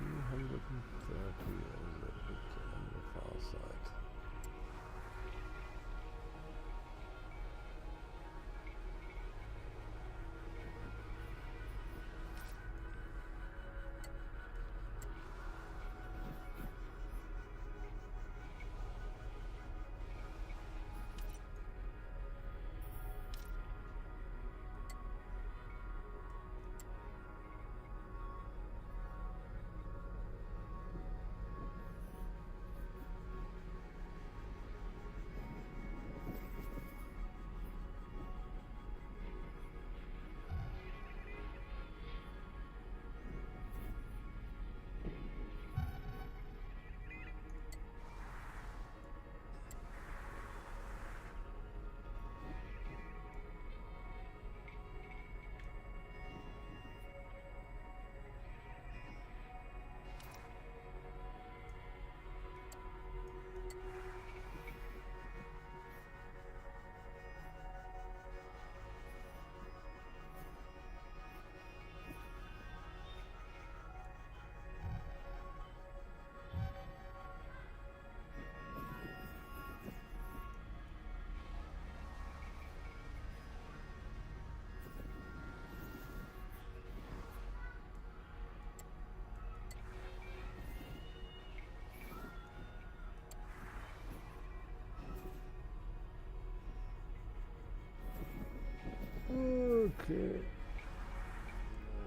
230 a little bit on the far side. Okay.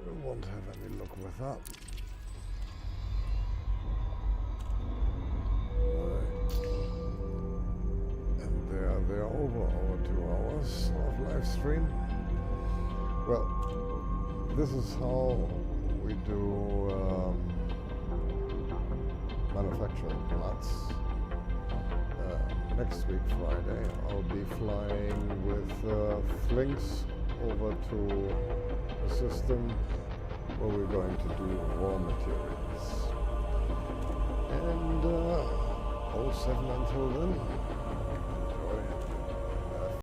We won't have any luck with that. Right. And they're over our 2 hours of live stream. Well, this is how we do manufacturing nuts. Next week, Friday, I'll be flying with Flinks over to a system where we're going to do raw materials. And 07 until then,